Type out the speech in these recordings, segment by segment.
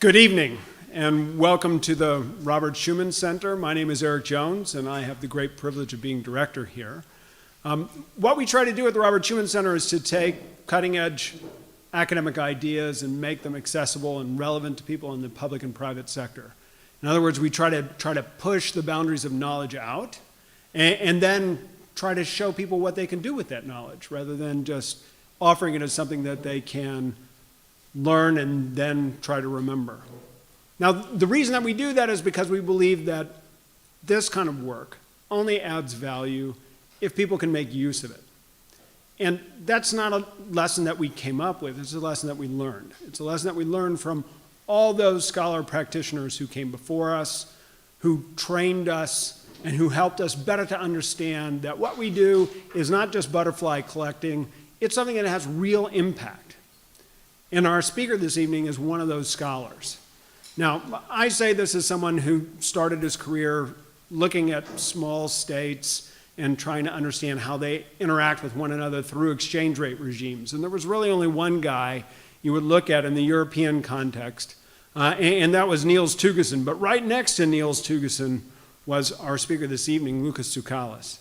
Good evening, and welcome to the Robert Schuman Centre. My name is Eric Jones, and I have the great privilege of being director here. What we try to do at the Robert Schuman Centre is to take cutting-edge academic ideas and make them accessible and relevant to people in the public and private sector. In other words, we try to push the boundaries of knowledge out and then try to show people what they can do with that knowledge, rather than just offering it as something that they can learn and then try to remember. Now, the reason that we do that is because we believe that this kind of work only adds value if people can make use of it. And that's not a lesson that we came up with, it's a lesson that we learned. It's a lesson that we learned from all those scholar practitioners who came before us, who trained us, and who helped us better to understand that what we do is not just butterfly collecting, it's something that has real impact. And our speaker this evening is one of those scholars. Now, I say this as someone who started his career looking at small states and trying to understand how they interact with one another through exchange rate regimes. And there was really only one guy you would look at in the European context, and that was Niels Thygesen. But right next to Niels Thygesen was our speaker this evening, Loukas Tsoukalis.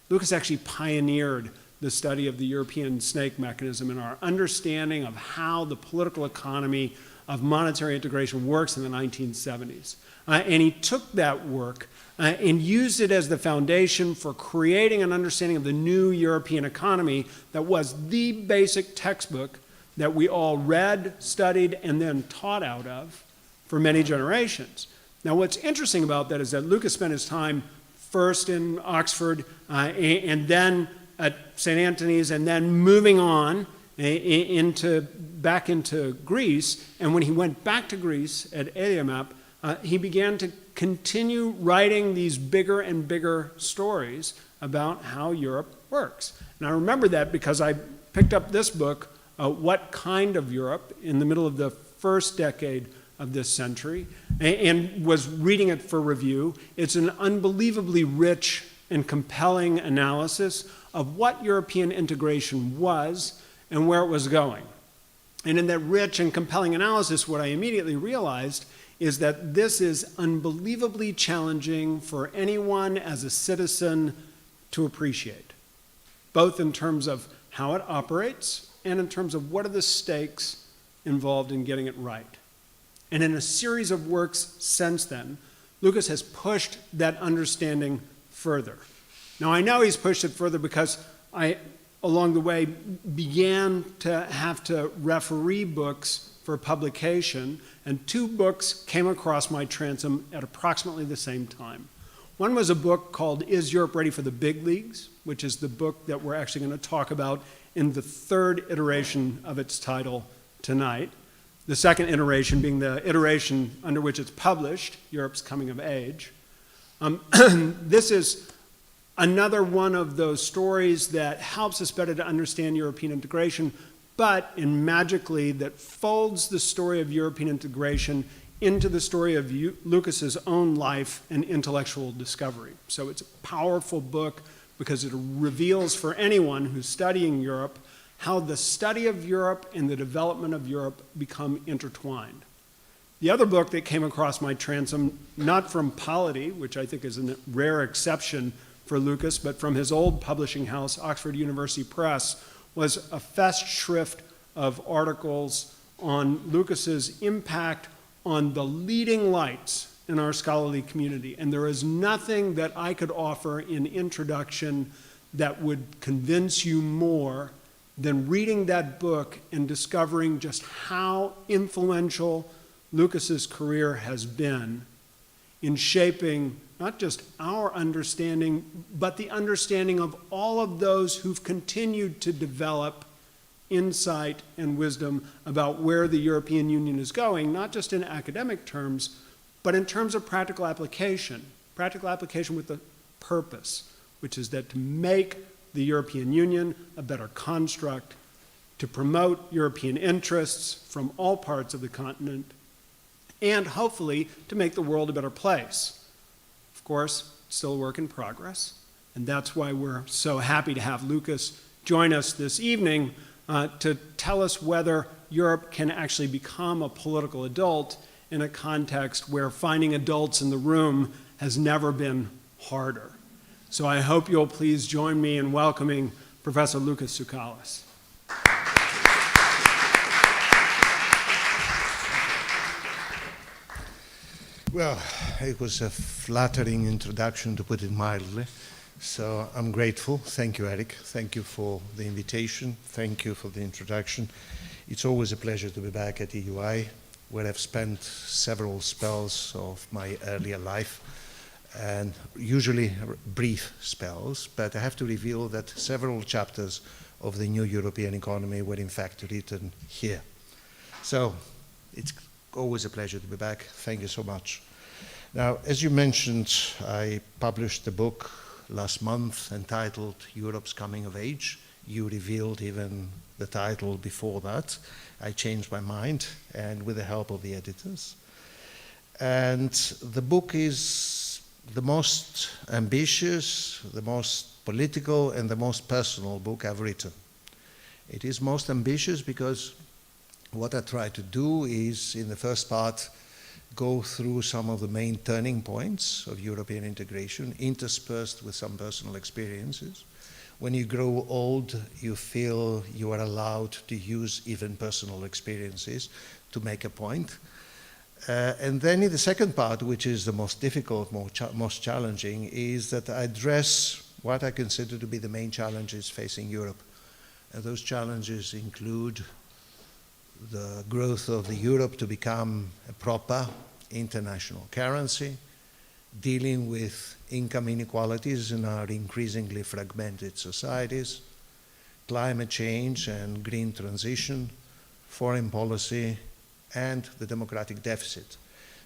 Loukas actually pioneered the study of the European snake mechanism and our understanding of how the political economy of monetary integration works in the 1970s. And he took that work and used it as the foundation for creating an understanding of the new European economy that was the basic textbook that we all read, studied, and then taught out of for many generations. Now, what's interesting about that is that Loukas spent his time first in Oxford and then at St. Antony's, and then moving on back into Greece. And when he went back to Greece at Eliamap, he began to continue writing these bigger and bigger stories about how Europe works. And I remember that because I picked up this book, What Kind of Europe, in the middle of the first decade of this century, and was reading it for review. It's an unbelievably rich and compelling analysis of what European integration was and where it was going. And in that rich and compelling analysis, what I immediately realized is that this is unbelievably challenging for anyone as a citizen to appreciate, both in terms of how it operates and in terms of what are the stakes involved in getting it right. And in a series of works since then, Loukas has pushed that understanding further. Now, I know he's pushed it further because I, along the way, began to have to referee books for publication, and two books came across my transom at approximately the same time. One was a book called Is Europe Ready for the Big Leagues?, which is the book that we're actually going to talk about in the third iteration of its title tonight. The second iteration being the iteration under which it's published, Europe's Coming of Age. This is another one of those stories that helps us better to understand European integration, but magically that folds the story of European integration into the story of Loukas' own life and intellectual discovery. So it's a powerful book because it reveals for anyone who's studying Europe how the study of Europe and the development of Europe become intertwined. The other book that came across my transom, not from Polity, which I think is a rare exception for Loukas, but from his old publishing house, Oxford University Press, was a festschrift of articles on Loukas' impact on the leading lights in our scholarly community. And there is nothing that I could offer in introduction that would convince you more than reading that book and discovering just how influential Loukas' career has been in shaping not just our understanding, but the understanding of all of those who've continued to develop insight and wisdom about where the European Union is going, not just in academic terms, but in terms of practical application with the purpose, which is that to make the European Union a better construct, to promote European interests from all parts of the continent, and hopefully to make the world a better place. Of course, still a work in progress, and that's why we're so happy to have Loukas join us this evening to tell us whether Europe can actually become a political adult in a context where finding adults in the room has never been harder. So I hope you'll please join me in welcoming Professor Loukas Tsoukalis. Well, it was a flattering introduction, to put it mildly. So I'm grateful. Thank you, Eric. Thank you for the invitation. Thank you for the introduction. It's always a pleasure to be back at EUI, where I've spent several spells of my earlier life, and usually brief spells, but I have to reveal that several chapters of the new European economy were in fact written here. So it's always a pleasure to be back. Thank you so much. Now, as you mentioned, I published a book last month entitled Europe's Coming of Age. You revealed even the title before that. I changed my mind, and with the help of the editors. And the book is the most ambitious, the most political, and the most personal book I've written. It is most ambitious because what I try to do is, in the first part, go through some of the main turning points of European integration, interspersed with some personal experiences. When you grow old, you feel you are allowed to use even personal experiences to make a point. And then in the second part, which is the most difficult, most challenging, is that I address what I consider to be the main challenges facing Europe. And those challenges include the growth of the Europe to become a proper international currency, dealing with income inequalities in our increasingly fragmented societies, climate change and green transition, foreign policy, and the democratic deficit.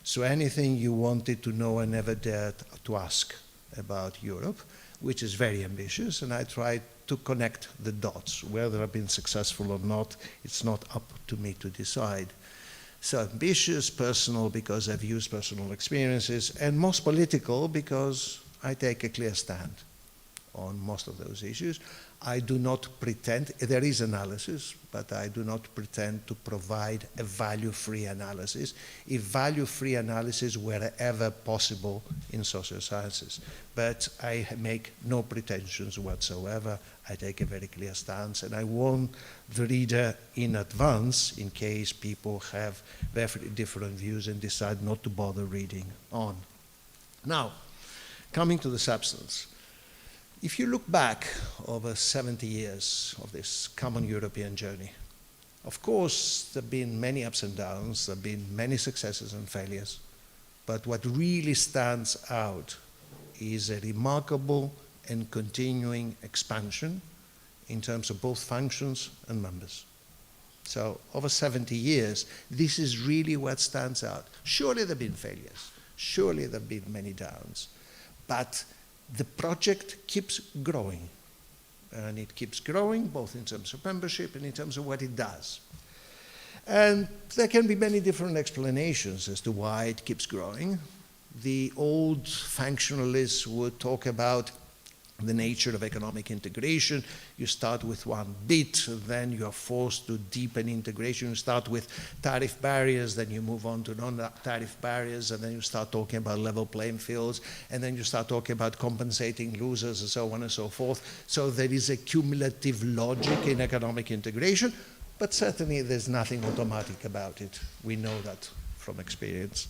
So anything you wanted to know and never dared to ask about Europe, which is very ambitious, and I tried to connect the dots. Whether I've been successful or not, it's not up to me to decide. So ambitious, personal, because I've used personal experiences, and most political, because I take a clear stand on most of those issues. I do not pretend, there is analysis, but I do not pretend to provide a value-free analysis, if value-free analysis were ever possible in social sciences. But I make no pretensions whatsoever. I take a very clear stance, and I warn the reader in advance in case people have very different views and decide not to bother reading on. Now, coming to the substance. If you look back over 70 years of this common European journey, of course, there have been many ups and downs, there have been many successes and failures, but what really stands out is a remarkable and continuing expansion in terms of both functions and members. So over 70 years, this is really what stands out. Surely there have been failures, surely there have been many downs, but the project keeps growing, and it keeps growing both in terms of membership and in terms of what it does. And there can be many different explanations as to why it keeps growing. The old functionalists would talk about the nature of economic integration. You start with one bit, then you are forced to deepen integration. You start with tariff barriers, then you move on to non-tariff barriers, and then you start talking about level playing fields, and then you start talking about compensating losers, and so on and so forth. So there is a cumulative logic in economic integration, but certainly there's nothing automatic about it. We know that from experience.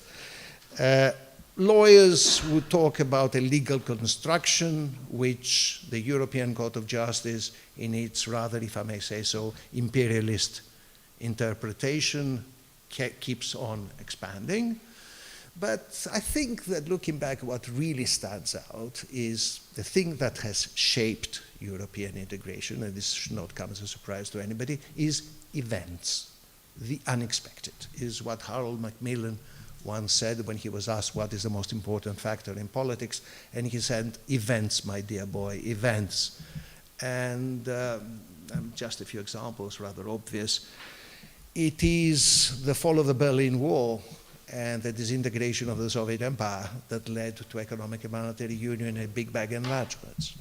Lawyers would talk about a legal construction which the European Court of Justice, in its rather, if I may say so, imperialist interpretation, keeps on expanding. But I think that looking back, what really stands out is the thing that has shaped European integration, and this should not come as a surprise to anybody, is events. The unexpected is what Harold Macmillan once said when he was asked what is the most important factor in politics, and he said, events, my dear boy, events. And just a few examples, rather obvious. It is the fall of the Berlin Wall and the disintegration of the Soviet Empire that led to economic and monetary union and big bang enlargements.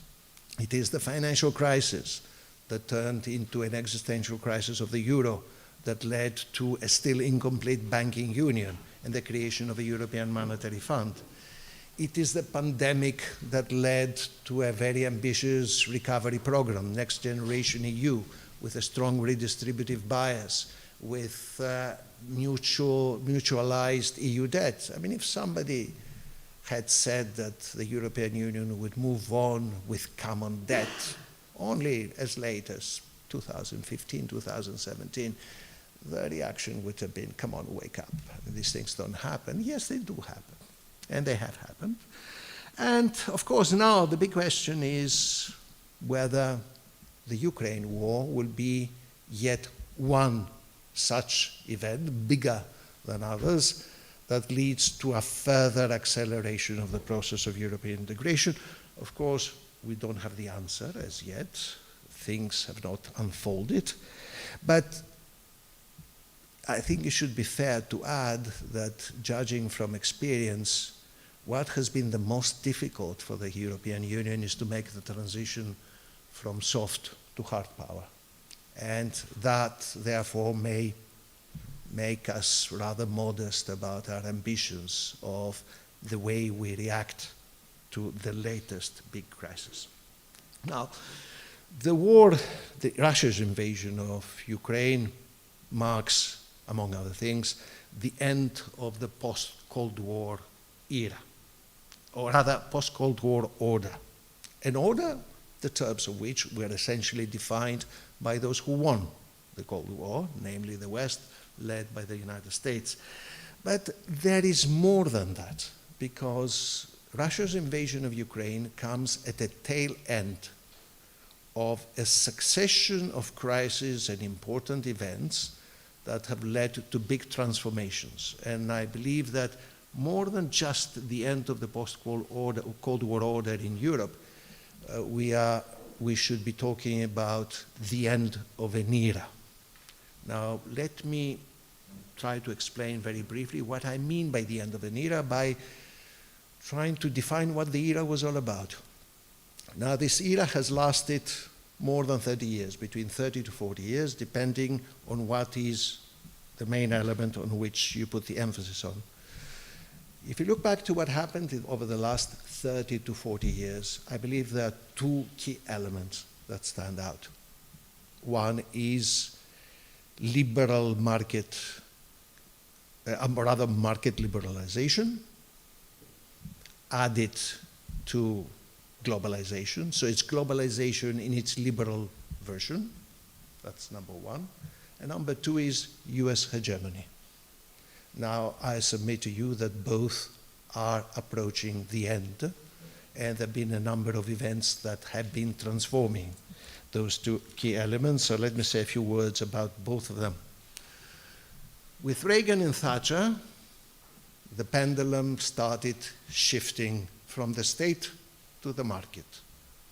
It is the financial crisis that turned into an existential crisis of the euro that led to a still incomplete banking union and the creation of a European Monetary Fund. It is the pandemic that led to a very ambitious recovery program, Next Generation EU, with a strong redistributive bias, with mutualized EU debt. I mean, if somebody had said that the European Union would move on with common debt only as late as 2015, 2017, the reaction would have been, come on, wake up. These things don't happen. Yes, they do happen, and they have happened. And of course, now the big question is whether the Ukraine war will be yet one such event, bigger than others, that leads to a further acceleration of the process of European integration. Of course, we don't have the answer as yet. Things have not unfolded. But I think it should be fair to add that, judging from experience, what has been the most difficult for the European Union is to make the transition from soft to hard power. And that, therefore, may make us rather modest about our ambitions of the way we react to the latest big crisis. Now, the war, Russia's invasion of Ukraine, marks, among other things, the end of the post-Cold War era, or rather post-Cold War order. An order, the terms of which were essentially defined by those who won the Cold War, namely the West, led by the United States. But there is more than that, because Russia's invasion of Ukraine comes at the tail end of a succession of crises and important events that have led to big transformations. And I believe that more than just the end of the post-Cold War order in Europe, we should be talking about the end of an era. Now, let me try to explain very briefly what I mean by the end of an era by trying to define what the era was all about. Now, this era has lasted more than 30 years, between 30 to 40 years, depending on what is the main element on which you put the emphasis on. If you look back to what happened over the last 30 to 40 years, I believe there are two key elements that stand out. One is liberal market, rather market liberalization, added to globalization. So it's globalization in its liberal version. That's number one. And number two is US hegemony. Now, I submit to you that both are approaching the end, and there have been a number of events that have been transforming those two key elements. So let me say a few words about both of them. With Reagan and Thatcher, the pendulum started shifting from the state to the market,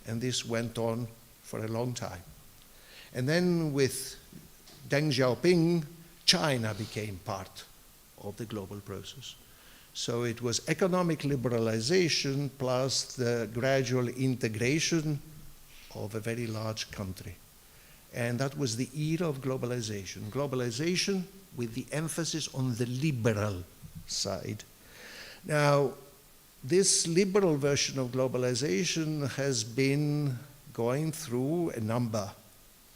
and this went on for a long time. And then with Deng Xiaoping, China became part of the global process. So it was economic liberalization plus the gradual integration of a very large country. And that was the era of globalization. Globalization with the emphasis on the liberal side. Now, this liberal version of globalization has been going through a number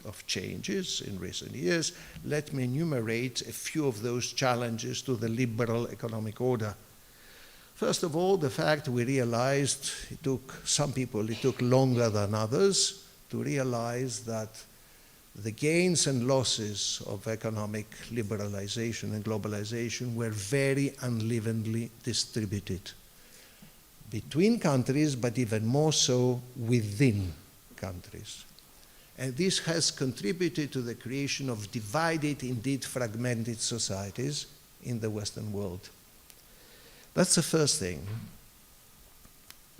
of changes in recent years. Let me enumerate a few of those challenges to the liberal economic order. First of all, the fact we realized, it took longer than others to realize that the gains and losses of economic liberalization and globalization were very unevenly distributed between countries, but even more so within countries. And this has contributed to the creation of divided, indeed fragmented societies in the Western world. That's the first thing.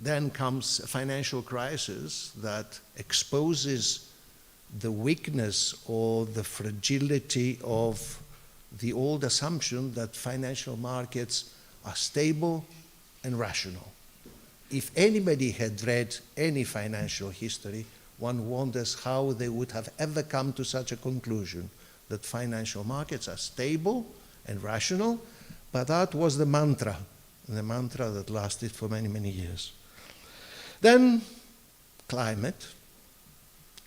Then comes a financial crisis that exposes the weakness or the fragility of the old assumption that financial markets are stable and rational. If anybody had read any financial history, one wonders how they would have ever come to such a conclusion that financial markets are stable and rational, But that was the mantra that lasted for many, many years. Then climate.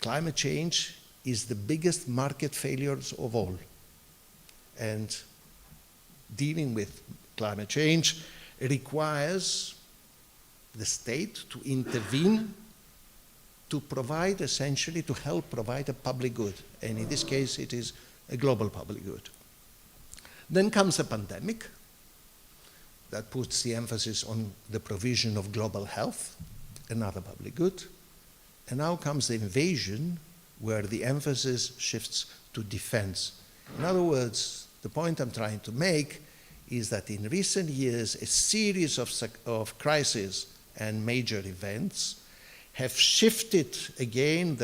Climate change is the biggest market failures of all. And dealing with climate change requires the state to intervene to provide, essentially, to help provide a public good. And in this case, it is a global public good. Then comes a pandemic that puts the emphasis on the provision of global health, another public good. And now comes the invasion, where the emphasis shifts to defense. In other words, the point I'm trying to make is that in recent years, a series of crises and major events have shifted again,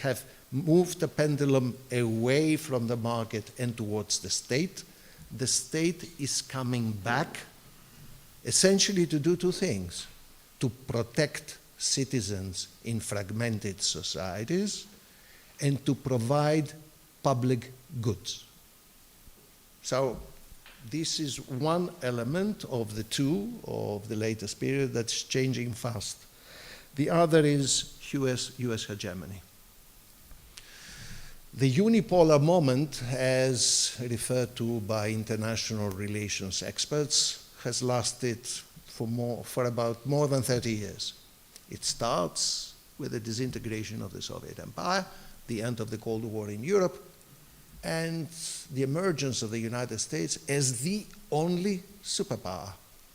have moved the pendulum away from the market and towards the state. The state is coming back essentially to do two things: to protect citizens in fragmented societies and to provide public goods. So this is one element of the two of the latest period that's changing fast. The other is US hegemony. The unipolar moment, as referred to by international relations experts, has lasted for about more than 30 years. It starts with the disintegration of the Soviet Empire, the end of the Cold War in Europe, and the emergence of the United States as the only superpower.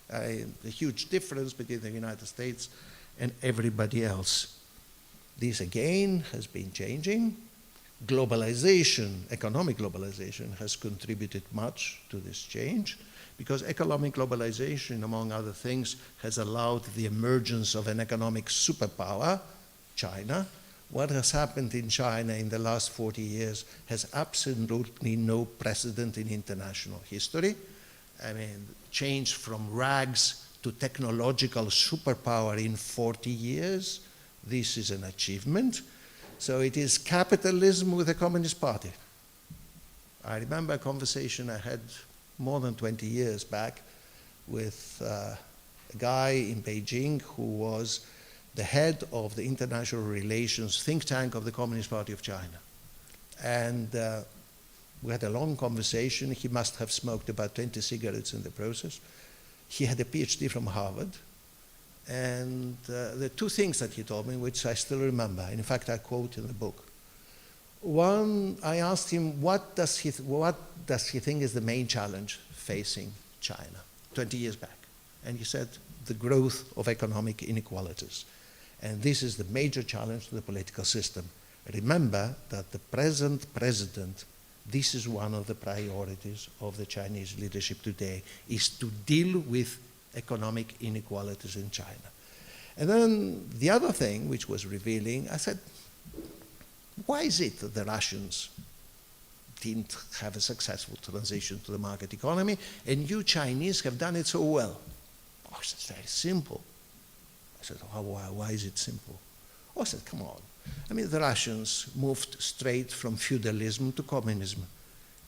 The huge difference between the United States and everybody else. This again has been changing. Globalization, economic globalization, has contributed much to this change, because economic globalization, among other things, has allowed the emergence of an economic superpower, China. What has happened in China in the last 40 years has absolutely no precedent in international history. I mean, change from rags to technological superpower in 40 years, this is an achievement. So it is capitalism with a Communist Party. I remember a conversation I had more than 20 years back with a guy in Beijing who was the head of the international relations think tank of the Communist Party of China. And we had a long conversation. He must have smoked about 20 cigarettes in the process. He had a PhD from Harvard. And the two things that he told me, which I still remember, and in fact I quote in the book. One, I asked him, what does he think is the main challenge facing China 20 years back? And he said, the growth of economic inequalities. And this is the major challenge to the political system. Remember that the present president, this is one of the priorities of the Chinese leadership today, is to deal with economic inequalities in China. And then the other thing, which was revealing, I said, why is it that the Russians didn't have a successful transition to the market economy, and you Chinese have done it so well? Oh, it's very simple. I said, oh, why is it simple? Oh, I said, come on. I mean, the Russians moved straight from feudalism to communism.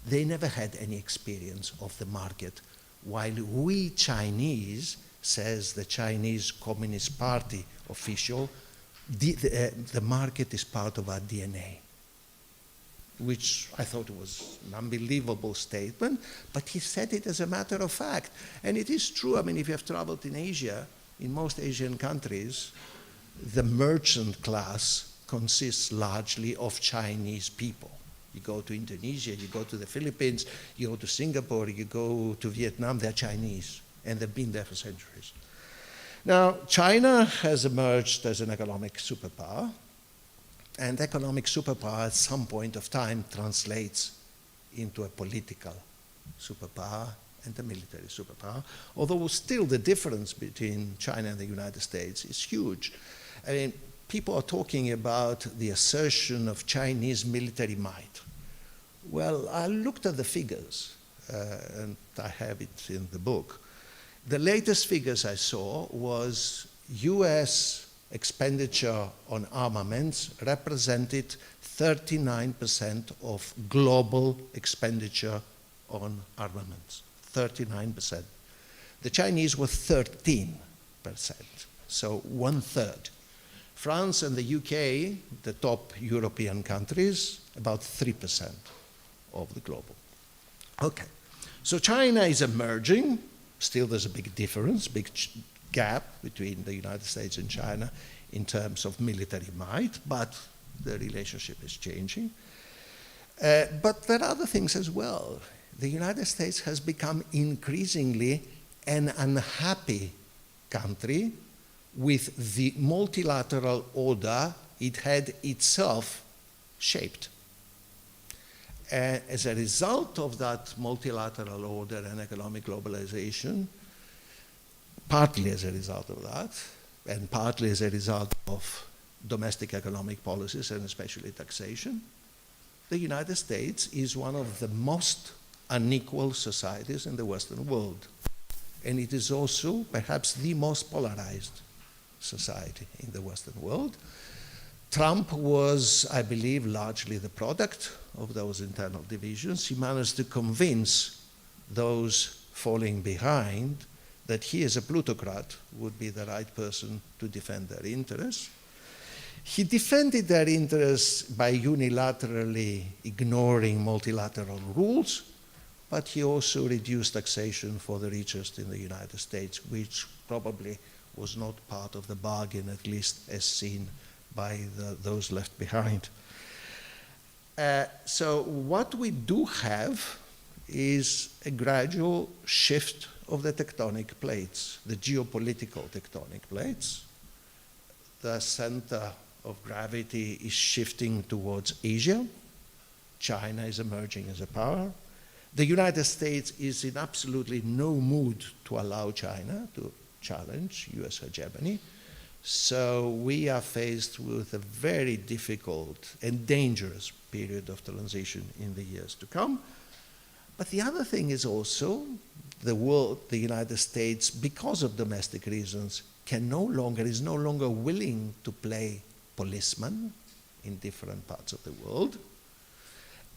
They never had any experience of the market, while we Chinese, says the Chinese Communist Party official, the market is part of our DNA, which I thought was an unbelievable statement, but he said it as a matter of fact. And it is true. I mean, if you have traveled in Asia, in most Asian countries, the merchant class consists largely of Chinese people. You go to Indonesia, you go to the Philippines, you go to Singapore, you go to Vietnam, they're Chinese, and they've been there for centuries. Now, China has emerged as an economic superpower, and economic superpower at some point of time translates into a political superpower and a military superpower, although still the difference between China and the United States is huge. I mean, people are talking about the assertion of Chinese military might. Well, I looked at the figures, and I have it in the book. The latest figures I saw was US expenditure on armaments represented 39% of global expenditure on armaments. 39%. The Chinese were 13%, so 1/3. France and the UK, the top European countries, about 3% of the global. Okay, so China is emerging. Still there's a big difference, big gap between the United States and China in terms of military might, but the relationship is changing. But there are other things as well. The United States has become increasingly an unhappy country with the multilateral order it had itself shaped. As a result of that multilateral order and economic globalization, partly as a result of that, and partly as a result of domestic economic policies and especially taxation, the United States is one of the most unequal societies in the Western world. And it is also perhaps the most polarized society in the Western world. Trump was, I believe, largely the product of those internal divisions. He managed to convince those falling behind that he as a plutocrat would be the right person to defend their interests. He defended their interests by unilaterally ignoring multilateral rules, but he also reduced taxation for the richest in the United States, which probably was not part of the bargain, at least as seen by those left behind. So what we do have is a gradual shift of the tectonic plates, the geopolitical tectonic plates. The center of gravity is shifting towards Asia. China is emerging as a power. The United States is in absolutely no mood to allow China to challenge US hegemony. So we are faced with a very difficult and dangerous period of transition in the years to come. But the other thing is also the world, the United States, because of domestic reasons, is no longer willing to play policeman in different parts of the world.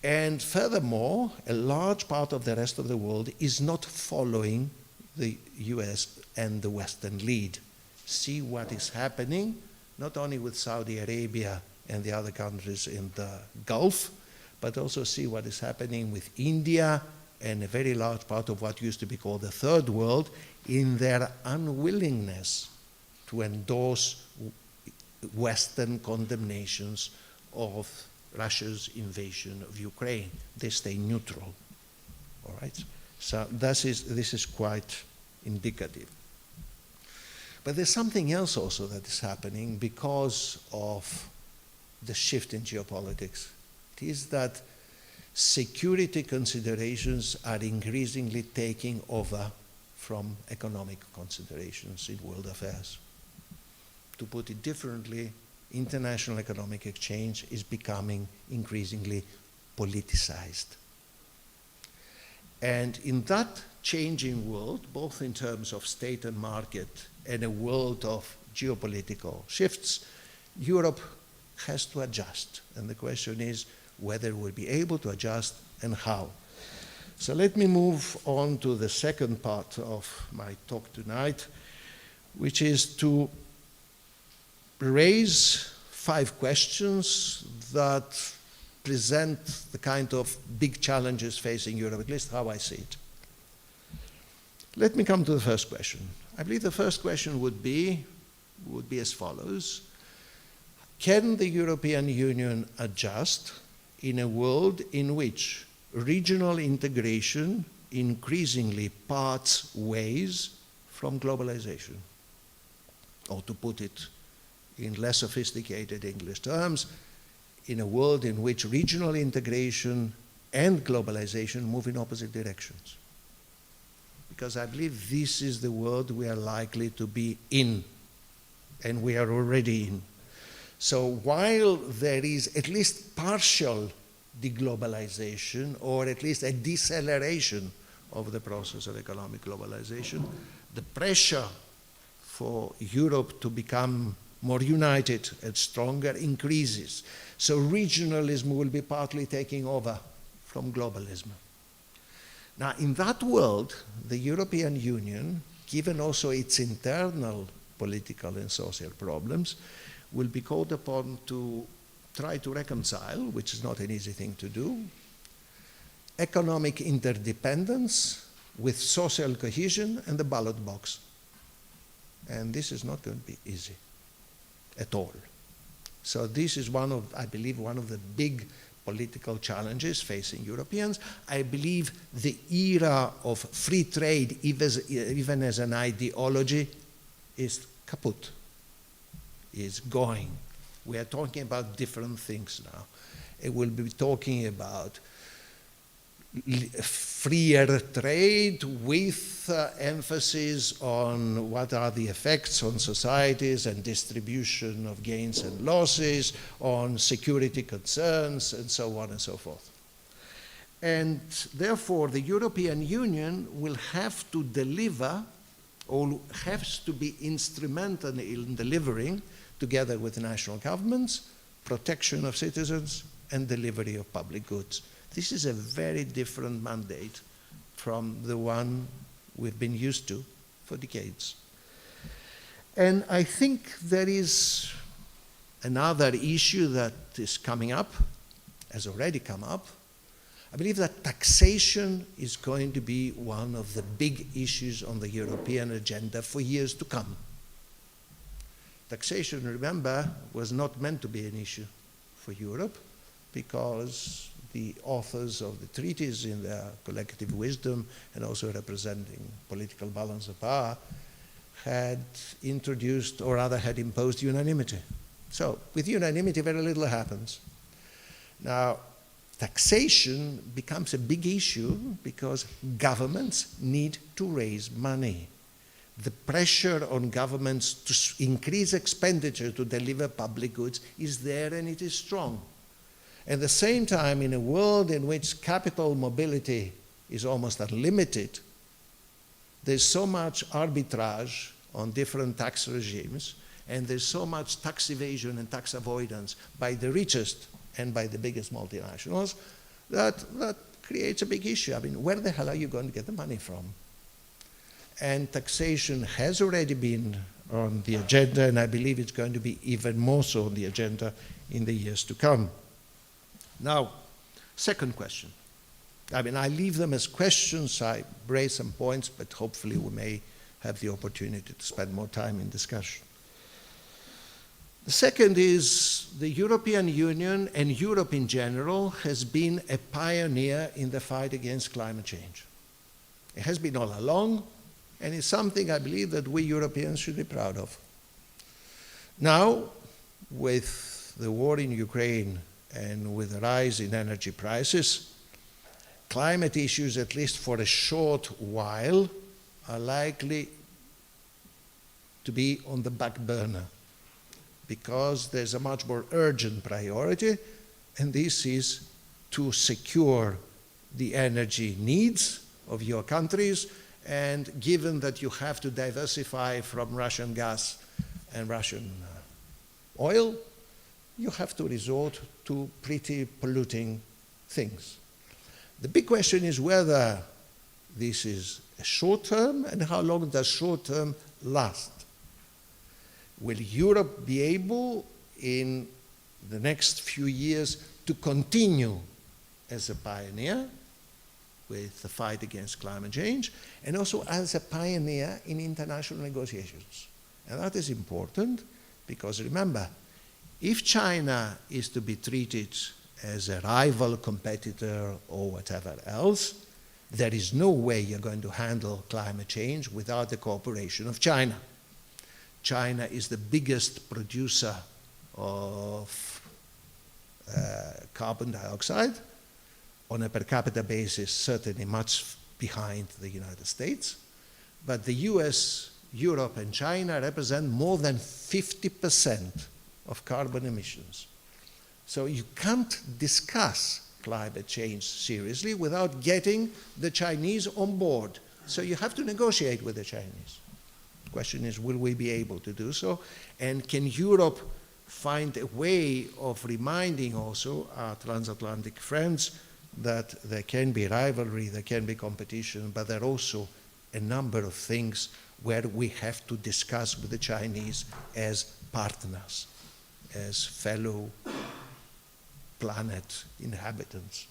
And furthermore, a large part of the rest of the world is not following the US and the Western lead. See what is happening, not only with Saudi Arabia and the other countries in the Gulf, but also see what is happening with India and a very large part of what used to be called the Third World in their unwillingness to endorse Western condemnations of Russia's invasion of Ukraine. They stay neutral. All right? So this is quite indicative. But there's something else also that is happening because of the shift in geopolitics. It is that security considerations are increasingly taking over from economic considerations in world affairs. To put it differently, international economic exchange is becoming increasingly politicized. And in that changing world, both in terms of state and market and a world of geopolitical shifts, Europe has to adjust. And the question is whether we'll be able to adjust and how. So let me move on to the second part of my talk tonight, which is to raise 5 questions that present the kind of big challenges facing Europe, at least how I see it. Let me come to the first question. I believe the first question would be as follows. Can the European Union adjust in a world in which regional integration increasingly parts ways from globalization? Or to put it in less sophisticated English terms, in a world in which regional integration and globalization move in opposite directions. Because I believe this is the world we are likely to be in, and we are already in. So while there is at least partial deglobalization, or at least a deceleration of the process of economic globalization, the pressure for Europe to become more united and stronger increases. So regionalism will be partly taking over from globalism. Now, in that world, the European Union, given also its internal political and social problems, will be called upon to try to reconcile, which is not an easy thing to do, economic interdependence with social cohesion and the ballot box. And this is not going to be easy at all. So this is one of, I believe, one of the big political challenges facing Europeans. I believe the era of free trade, even as an ideology, is kaput, is going. We are talking about different things now. It will be talking about freer trade with emphasis on what are the effects on societies and distribution of gains and losses, on security concerns, and so on and so forth. And therefore, the European Union will have to deliver, or has to be instrumental in delivering, together with national governments, protection of citizens and delivery of public goods. This is a very different mandate from the one we've been used to for decades. And I think there is another issue that is coming up, has already come up. I believe that taxation is going to be one of the big issues on the European agenda for years to come. Taxation, remember, was not meant to be an issue for Europe because the authors of the treaties in their collective wisdom and also representing political balance of power had introduced or rather had imposed unanimity. So with unanimity very little happens. Now taxation becomes a big issue because governments need to raise money. The pressure on governments to increase expenditure to deliver public goods is there and it is strong. At the same time, in a world in which capital mobility is almost unlimited, there's so much arbitrage on different tax regimes, and there's so much tax evasion and tax avoidance by the richest and by the biggest multinationals that creates a big issue. I mean, where the hell are you going to get the money from? And taxation has already been on the agenda, and I believe it's going to be even more so on the agenda in the years to come. Now, second question. I mean, I leave them as questions. I raise some points, but hopefully we may have the opportunity to spend more time in discussion. The second is the European Union and Europe in general has been a pioneer in the fight against climate change. It has been all along, and it's something I believe that we Europeans should be proud of. Now, with the war in Ukraine and with the rise in energy prices, climate issues, at least for a short while, are likely to be on the back burner because there's a much more urgent priority, and this is to secure the energy needs of your countries, and given that you have to diversify from Russian gas and Russian oil, you have to resort to pretty polluting things. The big question is whether this is a short term and how long does short term last. Will Europe be able in the next few years to continue as a pioneer with the fight against climate change and also as a pioneer in international negotiations? And that is important because remember, if China is to be treated as a rival competitor or whatever else, there is no way you're going to handle climate change without the cooperation of China. China is the biggest producer of carbon dioxide on a per capita basis, certainly much behind the United States. But the US, Europe, and China represent more than 50% of carbon emissions. So you can't discuss climate change seriously without getting the Chinese on board. So you have to negotiate with the Chinese. The question is, will we be able to do so? And can Europe find a way of reminding also our transatlantic friends that there can be rivalry, there can be competition, but there are also a number of things where we have to discuss with the Chinese as partners, as fellow planet inhabitants.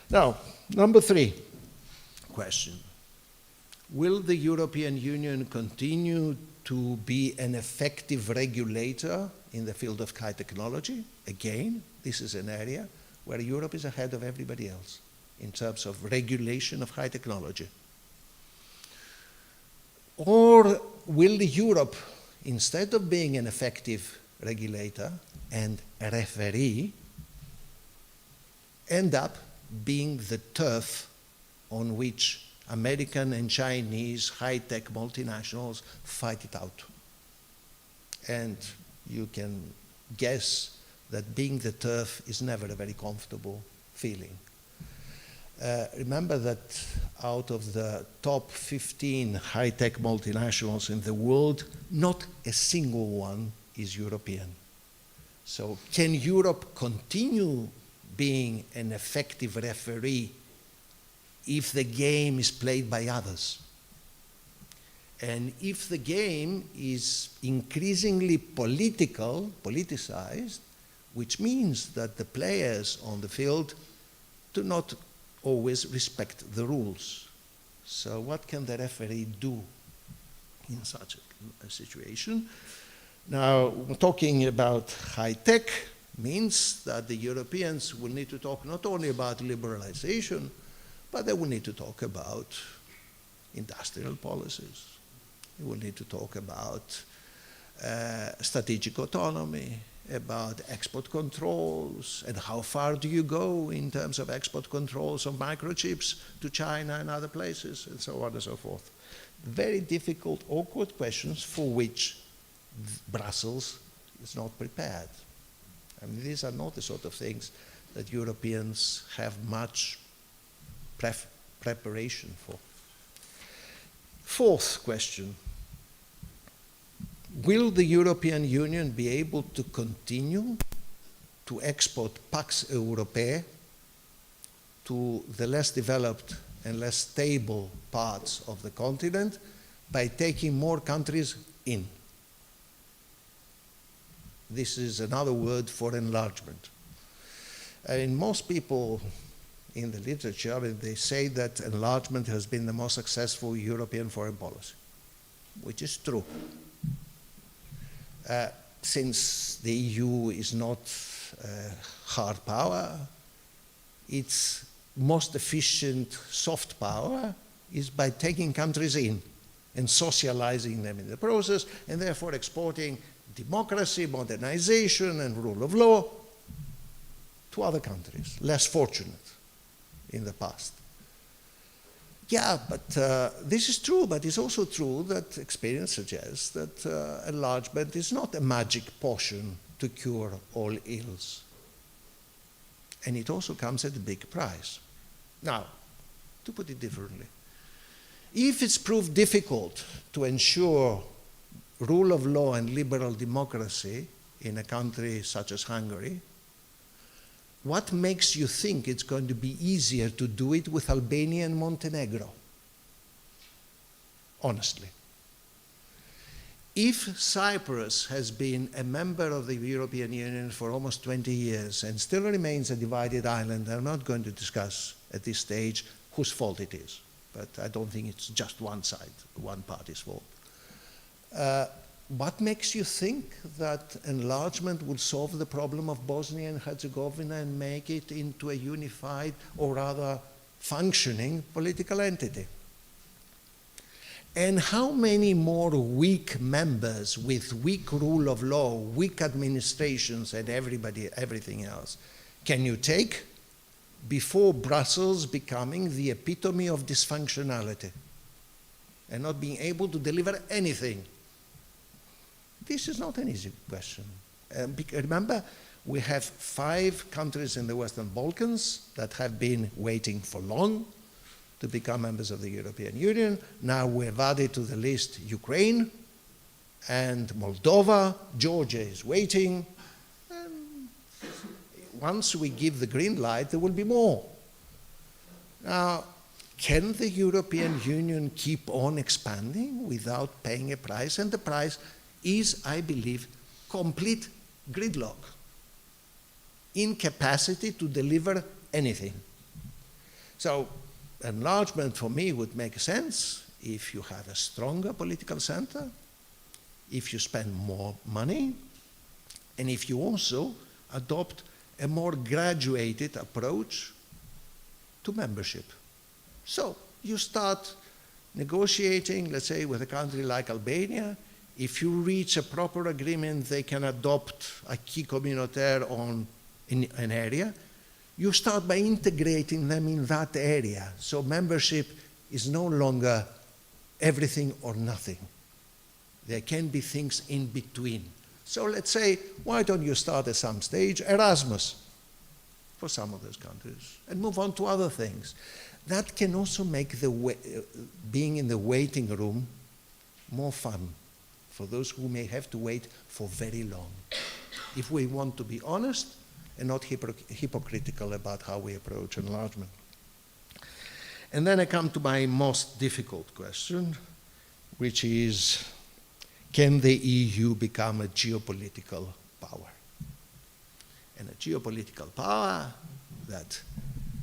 Now, number 3 question. Will the European Union continue to be an effective regulator in the field of high technology? Again, this is an area where Europe is ahead of everybody else in terms of regulation of high technology. Or will Europe, instead of being an effective regulator and a referee, end up being the turf on which American and Chinese high-tech multinationals fight it out? And you can guess that being the turf is never a very comfortable feeling. Remember that out of the top 15 high-tech multinationals in the world, not a single one is European. So can Europe continue being an effective referee if the game is played by others? And if the game is increasingly politicized, which means that the players on the field do not always respect the rules. So what can the referee do in such a situation? Now, talking about high tech means that the Europeans will need to talk not only about liberalization, but they will need to talk about industrial policies. They will need to talk about strategic autonomy, about export controls, and how far do you go in terms of export controls of microchips to China and other places, and so on and so forth. Very difficult, awkward questions for which Brussels is not prepared. I mean, these are not the sort of things that Europeans have much preparation for. 4th question. Will the European Union be able to continue to export Pax Europée to the less developed and less stable parts of the continent by taking more countries in? This is another word for enlargement. And most people in the literature, they say that enlargement has been the most successful European foreign policy, which is true. Since the EU is not hard power, its most efficient soft power is by taking countries in and socializing them in the process, and therefore exporting democracy, modernization, and rule of law to other countries, less fortunate in the past. Yeah, but this is true, but it's also true that experience suggests that enlargement is not a magic potion to cure all ills. And it also comes at a big price. Now, to put it differently, if it's proved difficult to ensure rule of law and liberal democracy in a country such as Hungary, what makes you think it's going to be easier to do it with Albania and Montenegro? Honestly. If Cyprus has been a member of the European Union for almost 20 years and still remains a divided island, I'm not going to discuss at this stage whose fault it is, but I don't think it's just one side, one party's fault. What makes you think that enlargement will solve the problem of Bosnia and Herzegovina and make it into a unified, or rather functioning, political entity? And how many more weak members with weak rule of law, weak administrations, and everything else can you take before Brussels becoming the epitome of dysfunctionality and not being able to deliver anything? This is not an easy question. Remember, we have 5 countries in the Western Balkans that have been waiting for long to become members of the European Union. Now we have added to the list Ukraine and Moldova. Georgia is waiting. And once we give the green light, there will be more. Now, can the European Union keep on expanding without paying a price? And the price is, I believe, complete gridlock, incapacity to deliver anything. So enlargement for me would make sense if you have a stronger political center, if you spend more money, and if you also adopt a more graduated approach to membership. So you start negotiating, let's say, with a country like Albania. If you reach a proper agreement, they can adopt a acquis communautaire in an area. You start by integrating them in that area. So membership is no longer everything or nothing. There can be things in between. So let's say, why don't you start at some stage Erasmus for some of those countries and move on to other things. That can also make being in the waiting room more fun for those who may have to wait for very long. If we want to be honest and not hypocritical about how we approach enlargement. And then I come to my most difficult question, which is, can the EU become a geopolitical power? And a geopolitical power that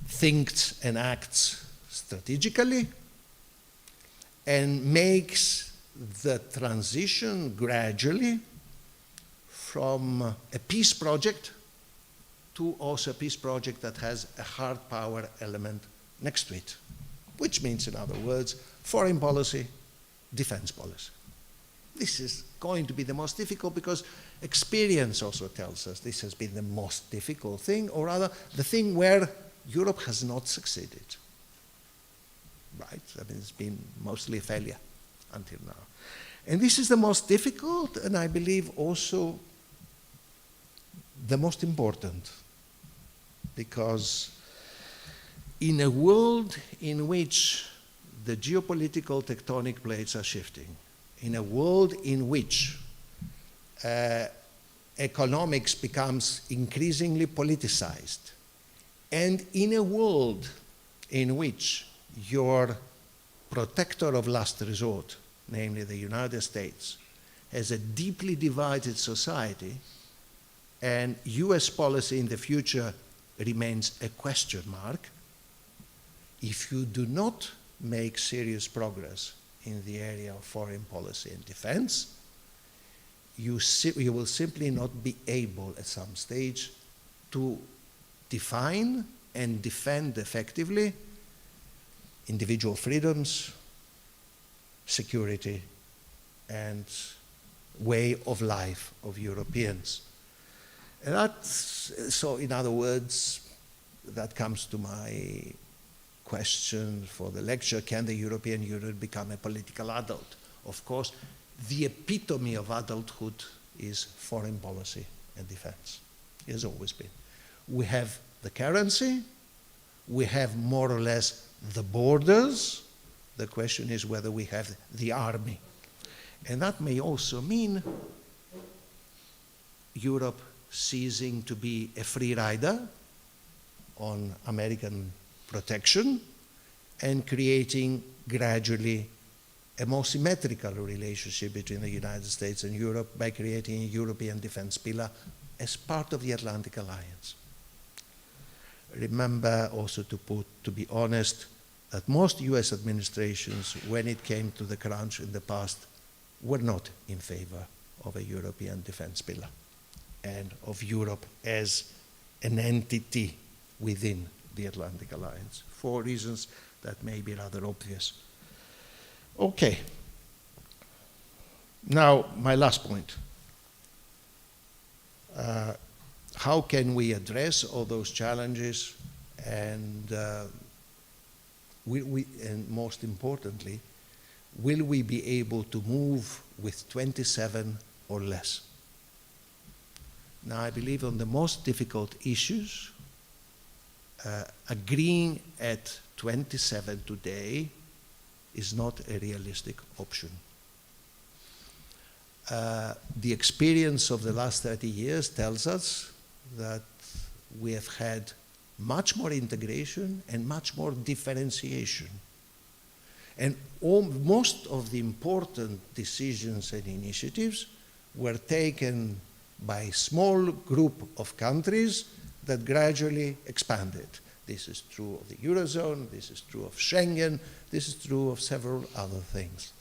thinks and acts strategically and makes the transition gradually from a peace project to also a peace project that has a hard power element next to it, which means, in other words, foreign policy, defense policy. This is going to be the most difficult because experience also tells us this has been the most difficult thing, or rather the thing where Europe has not succeeded. Right? I mean, it's been mostly a failure until now. And this is the most difficult, and I believe also the most important, because in a world in which the geopolitical tectonic plates are shifting, in a world in which economics becomes increasingly politicized, and in a world in which your protector of last resort, namely the United States, has a deeply divided society, and US policy in the future remains a question mark, if you do not make serious progress in the area of foreign policy and defense, you will simply not be able at some stage to define and defend effectively individual freedoms, security, and way of life of Europeans. And that's, so in other words, that comes to my question for the lecture, can the European Union become a political adult? Of course, the epitome of adulthood is foreign policy and defense. It has always been. We have the currency, we have more or less the borders. The question is whether we have the army. And that may also mean Europe ceasing to be a free rider on American protection and creating gradually a more symmetrical relationship between the United States and Europe by creating a European defense pillar as part of the Atlantic Alliance. Remember also, to be honest, that most US administrations, when it came to the crunch in the past, were not in favor of a European defense pillar and of Europe as an entity within the Atlantic Alliance, for reasons that may be rather obvious. Okay. Now, my last point. How can we address all those challenges, and and most importantly, will we be able to move with 27 or less? Now, I believe on the most difficult issues, agreeing at 27 today is not a realistic option. The experience of the last 30 years tells us that we have had much more integration and much more differentiation. And most of the important decisions and initiatives were taken by a small group of countries that gradually expanded. This is true of the Eurozone, this is true of Schengen, this is true of several other things.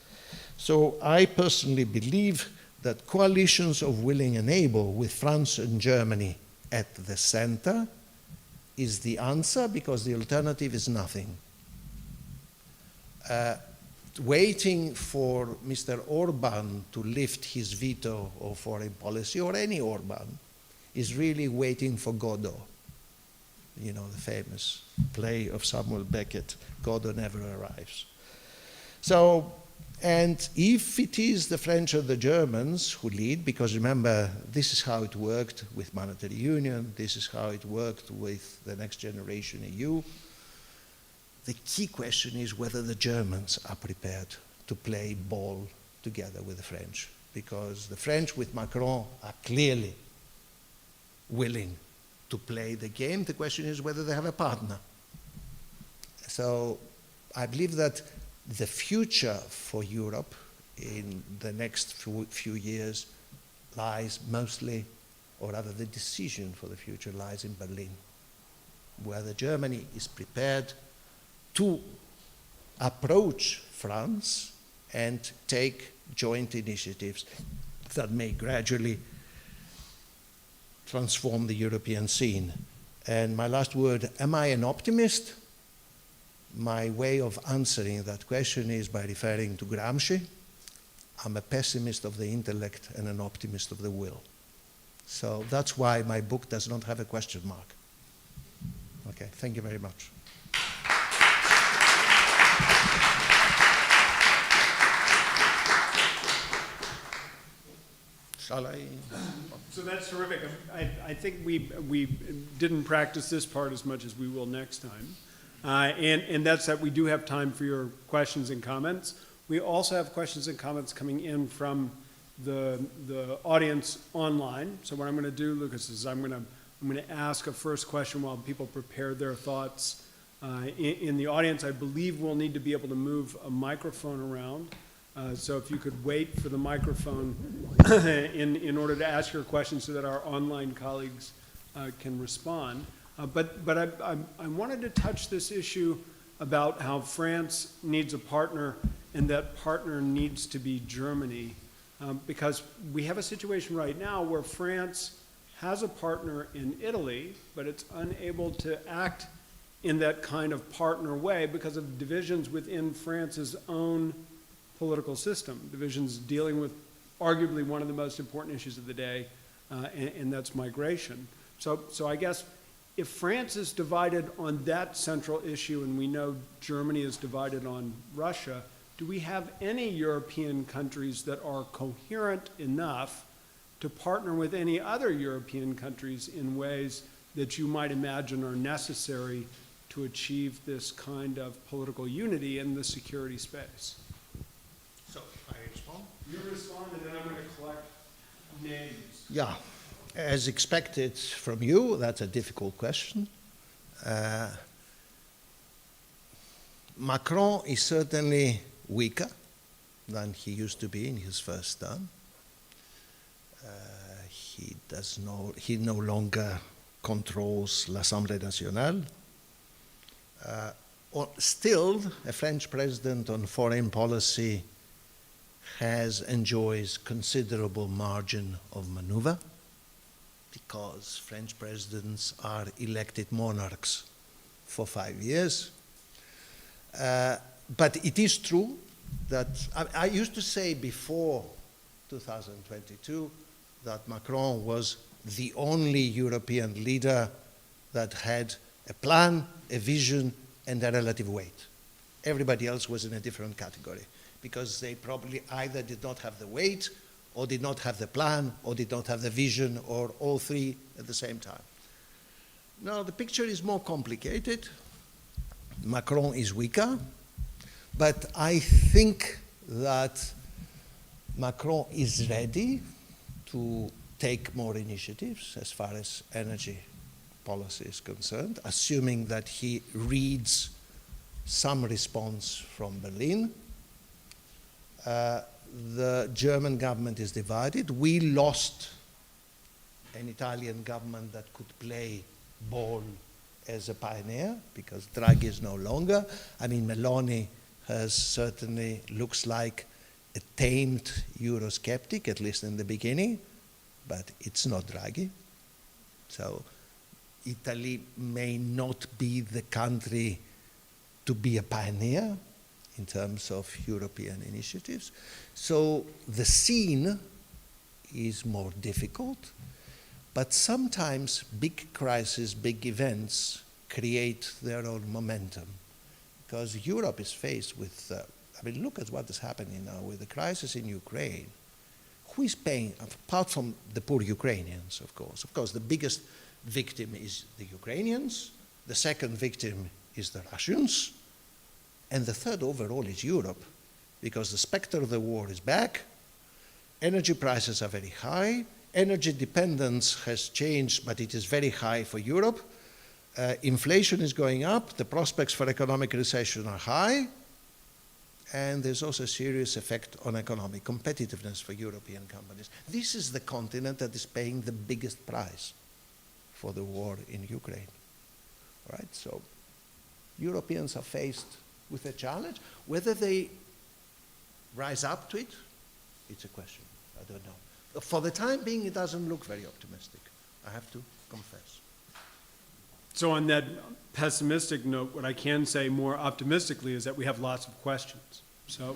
So I personally believe that coalitions of willing and able with France and Germany at the center is the answer, because the alternative is nothing. Waiting for Mr. Orban to lift his veto of foreign policy, or any Orban, is really waiting for Godot. You know, the famous play of Samuel Beckett, Godot never arrives. So, and if it is the French or the Germans who lead, because remember, this is how it worked with monetary union, this is how it worked with the next generation EU, the key question is whether the Germans are prepared to play ball together with the French, because the French with Macron are clearly willing to play the game. The question is whether they have a partner. So I believe that the future for Europe in the next few years lies mostly, or rather the decision for the future lies in Berlin, whether Germany is prepared to approach France and take joint initiatives that may gradually transform the European scene. And my last word, am I an optimist? My way of answering that question is by referring to Gramsci. I'm a pessimist of the intellect and an optimist of the will. So that's why my book does not have a question mark. Okay, thank you very much. Shall I? So that's terrific. I think we didn't practice this part as much as we will next time. And that's that we do have time for your questions and comments. We also have questions and comments coming in from the audience online. So what I'm going to do, Loukas, is I'm going to ask a first question while people prepare their thoughts. In the audience, I believe we'll need to be able to move a microphone around. So if you could wait for the microphone in order to ask your question so that our online colleagues can respond. But I wanted to touch this issue about how France needs a partner, and that partner needs to be Germany, because we have a situation right now where France has a partner in Italy, but it's unable to act in that kind of partner way because of divisions within France's own political system, divisions dealing with arguably one of the most important issues of the day, and that's migration. So I guess if France is divided on that central issue, and we know Germany is divided on Russia, do we have any European countries that are coherent enough to partner with any other European countries in ways that you might imagine are necessary to achieve this kind of political unity in the security space? So I respond? You respond, and then I'm going to collect names. Yeah. As expected from you, that's a difficult question. Macron is certainly weaker than he used to be in his first term. He no longer controls l'Assemblée nationale. Still, a French president on foreign policy enjoys considerable margin of maneuver, because French presidents are elected monarchs for 5 years. But it is true that I used to say before 2022 that Macron was the only European leader that had a plan, a vision, and a relative weight. Everybody else was in a different category, because they probably either did not have the weight, or did not have the plan, or did not have the vision, or all three at the same time. Now, the picture is more complicated. Macron is weaker, but I think that Macron is ready to take more initiatives as far as energy policy is concerned, assuming that he reads some response from Berlin. The German government is divided. We lost an Italian government that could play ball as a pioneer because Draghi is no longer. I mean, Meloni has certainly looks like a tamed Eurosceptic, at least in the beginning, but it's not Draghi. So Italy may not be the country to be a pioneer in terms of European initiatives. So the scene is more difficult, but sometimes big crises, big events create their own momentum. Because Europe is faced with, I mean, look at what is happening now with the crisis in Ukraine. Who is paying, apart from the poor Ukrainians, of course? Of course, the biggest victim is the Ukrainians, the second victim is the Russians, and the third overall is Europe, because the specter of the war is back, energy prices are very high, energy dependence has changed, but it is very high for Europe. Inflation is going up, the prospects for economic recession are high, and there's also a serious effect on economic competitiveness for European companies. This is the continent that is paying the biggest price for the war in Ukraine. Right? So Europeans are faced with a challenge. Whether they rise up to it, it's a question. I don't know. For the time being, it doesn't look very optimistic, I have to confess. So on that pessimistic note, what I can say more optimistically is that we have lots of questions. So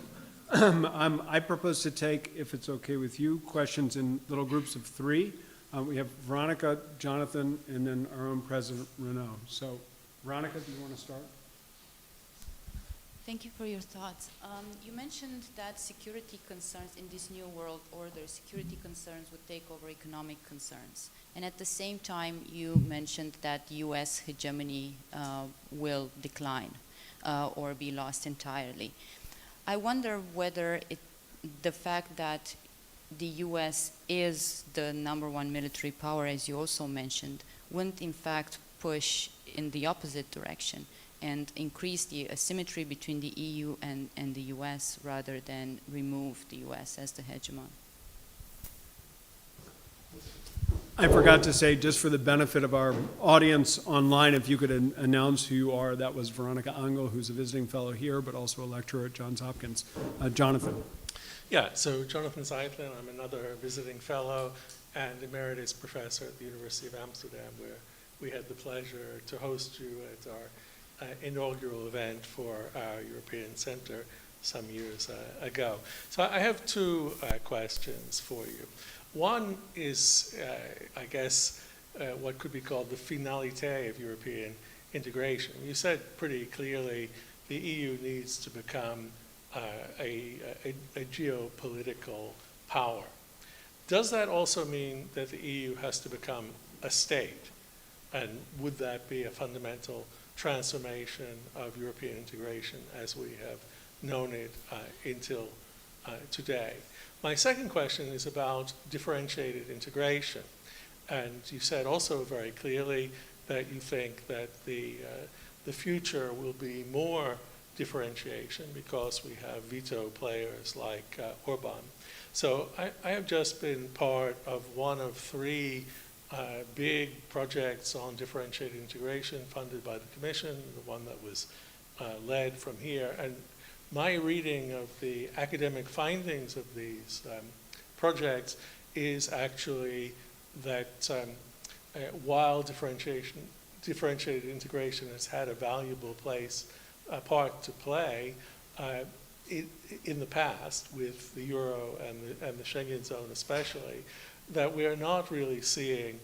I propose to take, if it's okay with you, questions in little groups of 3. We have Veronica, Jonathan, and then our own President Renaud. So Veronica, do you want to start? Thank you for your thoughts. You mentioned that security concerns in this new world order, security concerns would take over economic concerns. And at the same time, you mentioned that US hegemony will decline or be lost entirely. I wonder whether the fact that the US is the #1 military power, as you also mentioned, wouldn't in fact push in the opposite direction and increase the asymmetry between the EU and the US rather than remove the US as the hegemon. I forgot to say, just for the benefit of our audience online, if you could announce who you are. That was Veronica Angel, who's a visiting fellow here, but also a lecturer at Johns Hopkins. Jonathan. Yeah, so Jonathan Zeitlin, I'm another visiting fellow and emeritus professor at the University of Amsterdam, where we had the pleasure to host you at our inaugural event for our European Centre some years ago. So I have 2 questions for you. One is, I guess, what could be called the finalité of European integration. You said pretty clearly the EU needs to become a geopolitical power. Does that also mean that the EU has to become a state? And would that be a fundamental transformation of European integration as we have known it until today? My second question is about differentiated integration. And you said also very clearly that you think that the future will be more differentiation because we have veto players like Orban. So I have just been part of one of 3 big projects on differentiated integration funded by the Commission, the one that was led from here. And my reading of the academic findings of these projects is actually that while differentiated integration has had a valuable part to play in the past with the Euro and the Schengen zone especially, that we are not really seeing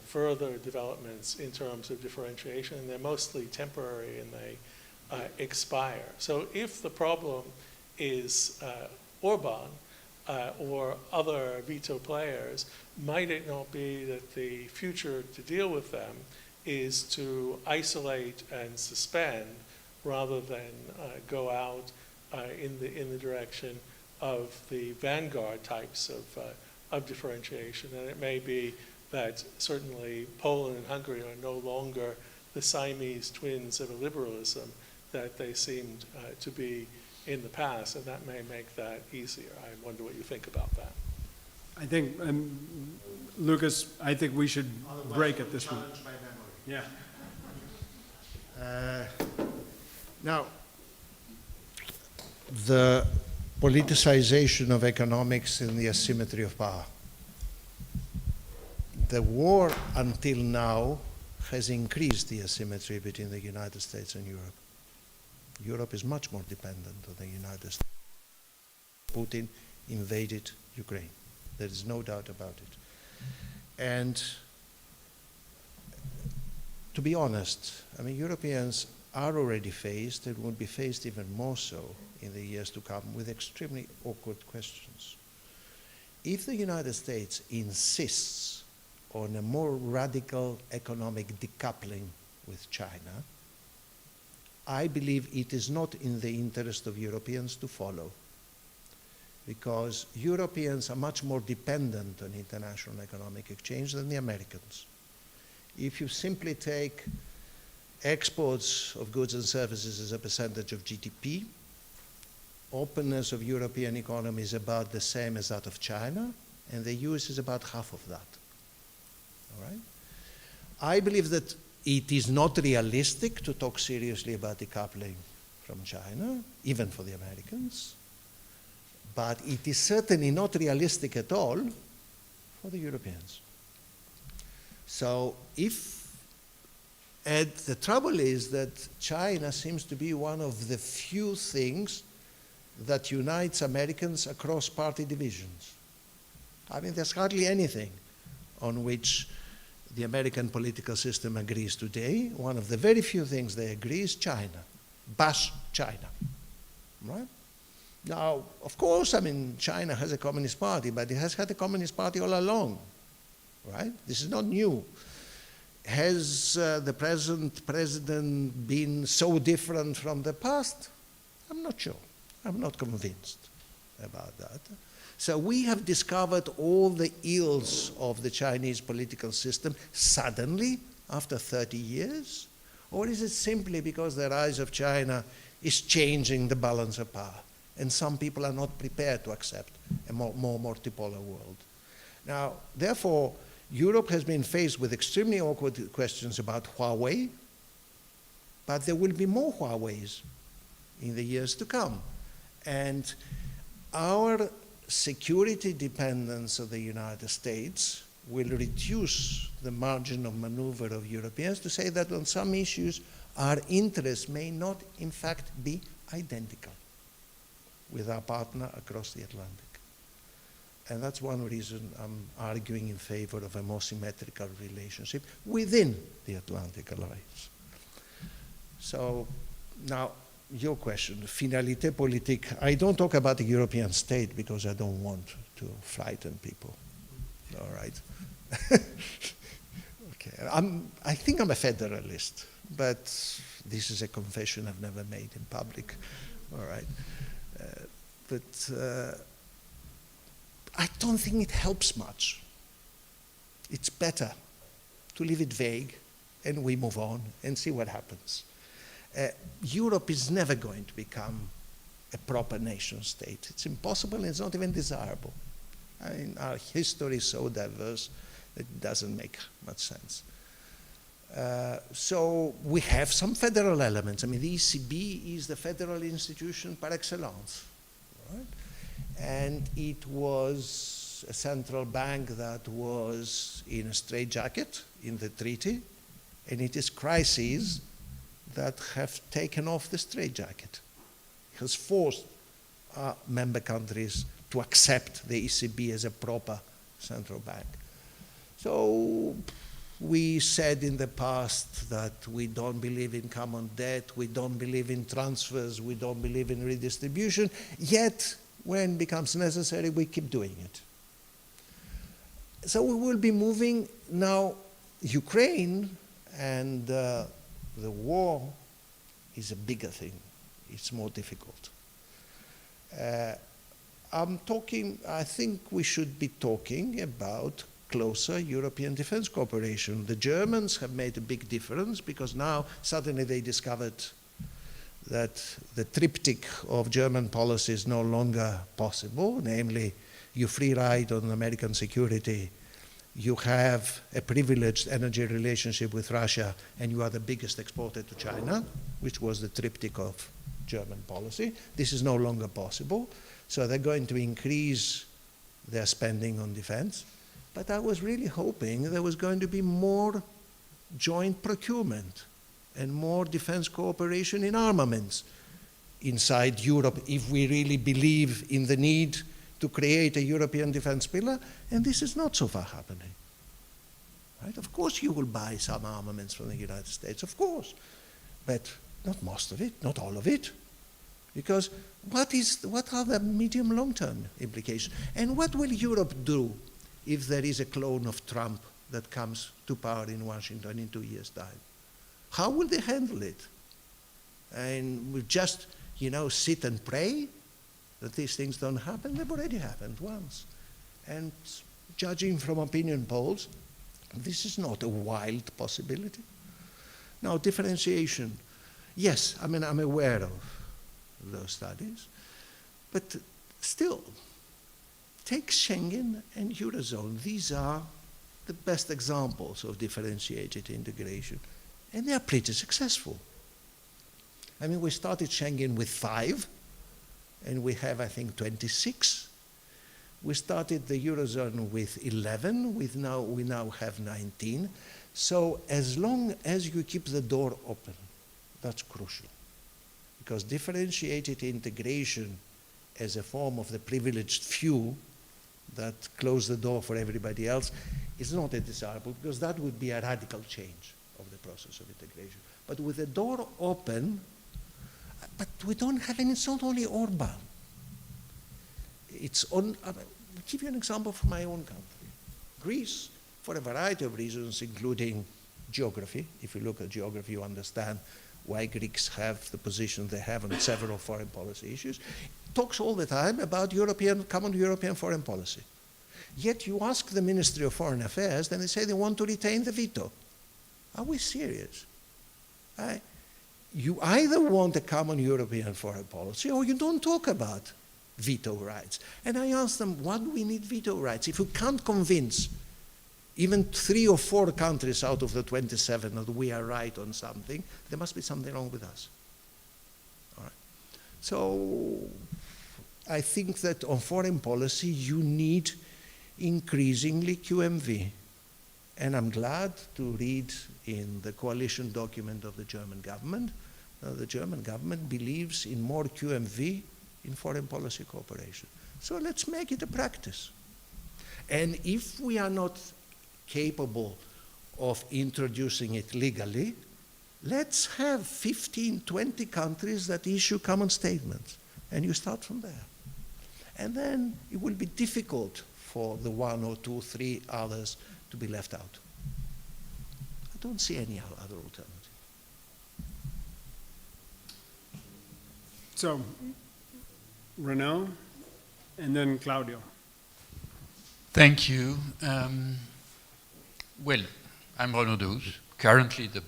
further developments in terms of differentiation, and they're mostly temporary and they expire. So if the problem is Orban or other veto players, might it not be that the future to deal with them is to isolate and suspend rather than go out in the direction of the vanguard types of differentiation? And it may be that certainly Poland and Hungary are no longer the Siamese twins of a liberalism that they seemed to be in the past, and that may make that easier. I wonder what you think about that. I think, Loukas, I think we should break at this one. Yeah. Now, the politicization of economics and the asymmetry of power. The war until now has increased the asymmetry between the United States and Europe. Europe is much more dependent on the United States. Putin invaded Ukraine. There is no doubt about it. And to be honest, I mean, Europeans are already faced and will be faced even more so in the years to come with extremely awkward questions. If the United States insists on a more radical economic decoupling with China, I believe it is not in the interest of Europeans to follow, because Europeans are much more dependent on international economic exchange than the Americans. If you simply take exports of goods and services as a percentage of GDP, openness of European economy is about the same as that of China, and the US is about half of that. All right? I believe that it is not realistic to talk seriously about decoupling from China, even for the Americans, but it is certainly not realistic at all for the Europeans. So and the trouble is that China seems to be one of the few things that unites Americans across party divisions. I mean, there's hardly anything on which the American political system agrees today. One of the very few things they agree is China. Bash China, right? Now, of course, I mean, China has a Communist Party, but it has had a Communist Party all along, right? This is not new. Has the present president been so different from the past? I'm not sure. I'm not convinced about that. So we have discovered all the ills of the Chinese political system suddenly after 30 years? Or is it simply because the rise of China is changing the balance of power? And some people are not prepared to accept a more multipolar world. Now, therefore, Europe has been faced with extremely awkward questions about Huawei, but there will be more Huaweis in the years to come. And our security dependence of the United States will reduce the margin of maneuver of Europeans to say that on some issues our interests may not in fact be identical with our partner across the Atlantic. And that's one reason I'm arguing in favor of a more symmetrical relationship within the Atlantic Alliance. So now, your question, finalité politique. I don't talk about the European state because I don't want to frighten people. All right. Okay. I think I'm a federalist, but this is a confession I've never made in public. All right. But I don't think it helps much. It's better to leave it vague and we move on and see what happens. Europe is never going to become a proper nation state. It's impossible and it's not even desirable. I mean, our history is so diverse that it doesn't make much sense. So we have some federal elements. I mean, the ECB is the federal institution par excellence, right? And it was a central bank that was in a straitjacket in the treaty, and it is crises that have taken off the straitjacket. It has forced member countries to accept the ECB as a proper central bank. So we said in the past that we don't believe in common debt, we don't believe in transfers, we don't believe in redistribution, yet when it becomes necessary, we keep doing it. So we will be moving now. Ukraine and the war is a bigger thing. It's more difficult. I think we should be talking about closer European defense cooperation. The Germans have made a big difference because now suddenly they discovered that the triptych of German policy is no longer possible, namely you free ride on American security, you have a privileged energy relationship with Russia, and you are the biggest exporter to China, which was the triptych of German policy. This is no longer possible, so they're going to increase their spending on defense. But I was really hoping there was going to be more joint procurement and more defense cooperation in armaments inside Europe if we really believe in the need to create a European defense pillar, and this is not so far happening. Right? Of course you will buy some armaments from the United States, of course, but not most of it, not all of it. Because what are the medium long-term implications? And what will Europe do if there is a clone of Trump that comes to power in Washington in 2 years' time? How will they handle it? And we just, sit and pray that these things don't happen? They've already happened once. And judging from opinion polls, this is not a wild possibility. Now, differentiation. Yes, I'm aware of those studies, but still, take Schengen and Eurozone. These are the best examples of differentiated integration, and they are pretty successful. We started Schengen with 5, and we have, I think, 26. We started the Eurozone with 11, we now have 19. So as long as you keep the door open, that's crucial. Because differentiated integration as a form of the privileged few that close the door for everybody else is not a desirable, because that would be a radical change of the process of integration. But with the door open, but we don't have any, it's not only Orban. I'll give you an example from my own country. Greece, for a variety of reasons, including geography. If you look at geography, you understand why Greeks have the position they have on several foreign policy issues, talks all the time about common European foreign policy. Yet you ask the Ministry of Foreign Affairs, then they say they want to retain the veto. Are we serious? You either want a common European foreign policy or you don't talk about veto rights. And I asked them, why do we need veto rights? If you can't convince even 3 or 4 countries out of the 27 that we are right on something, there must be something wrong with us. All right. So I think that on foreign policy you need increasingly QMV. And I'm glad to read in the coalition document of the German government that the German government believes in more QMV in foreign policy cooperation. So let's make it a practice. And if we are not capable of introducing it legally, let's have 15, 20 countries that issue common statements, and you start from there. And then it will be difficult for the 1 or 2, 3 others to be left out. I don't see any other alternative. So, Renaud, and then Claudio. Thank you. Well, I'm Renaud Douze, currently the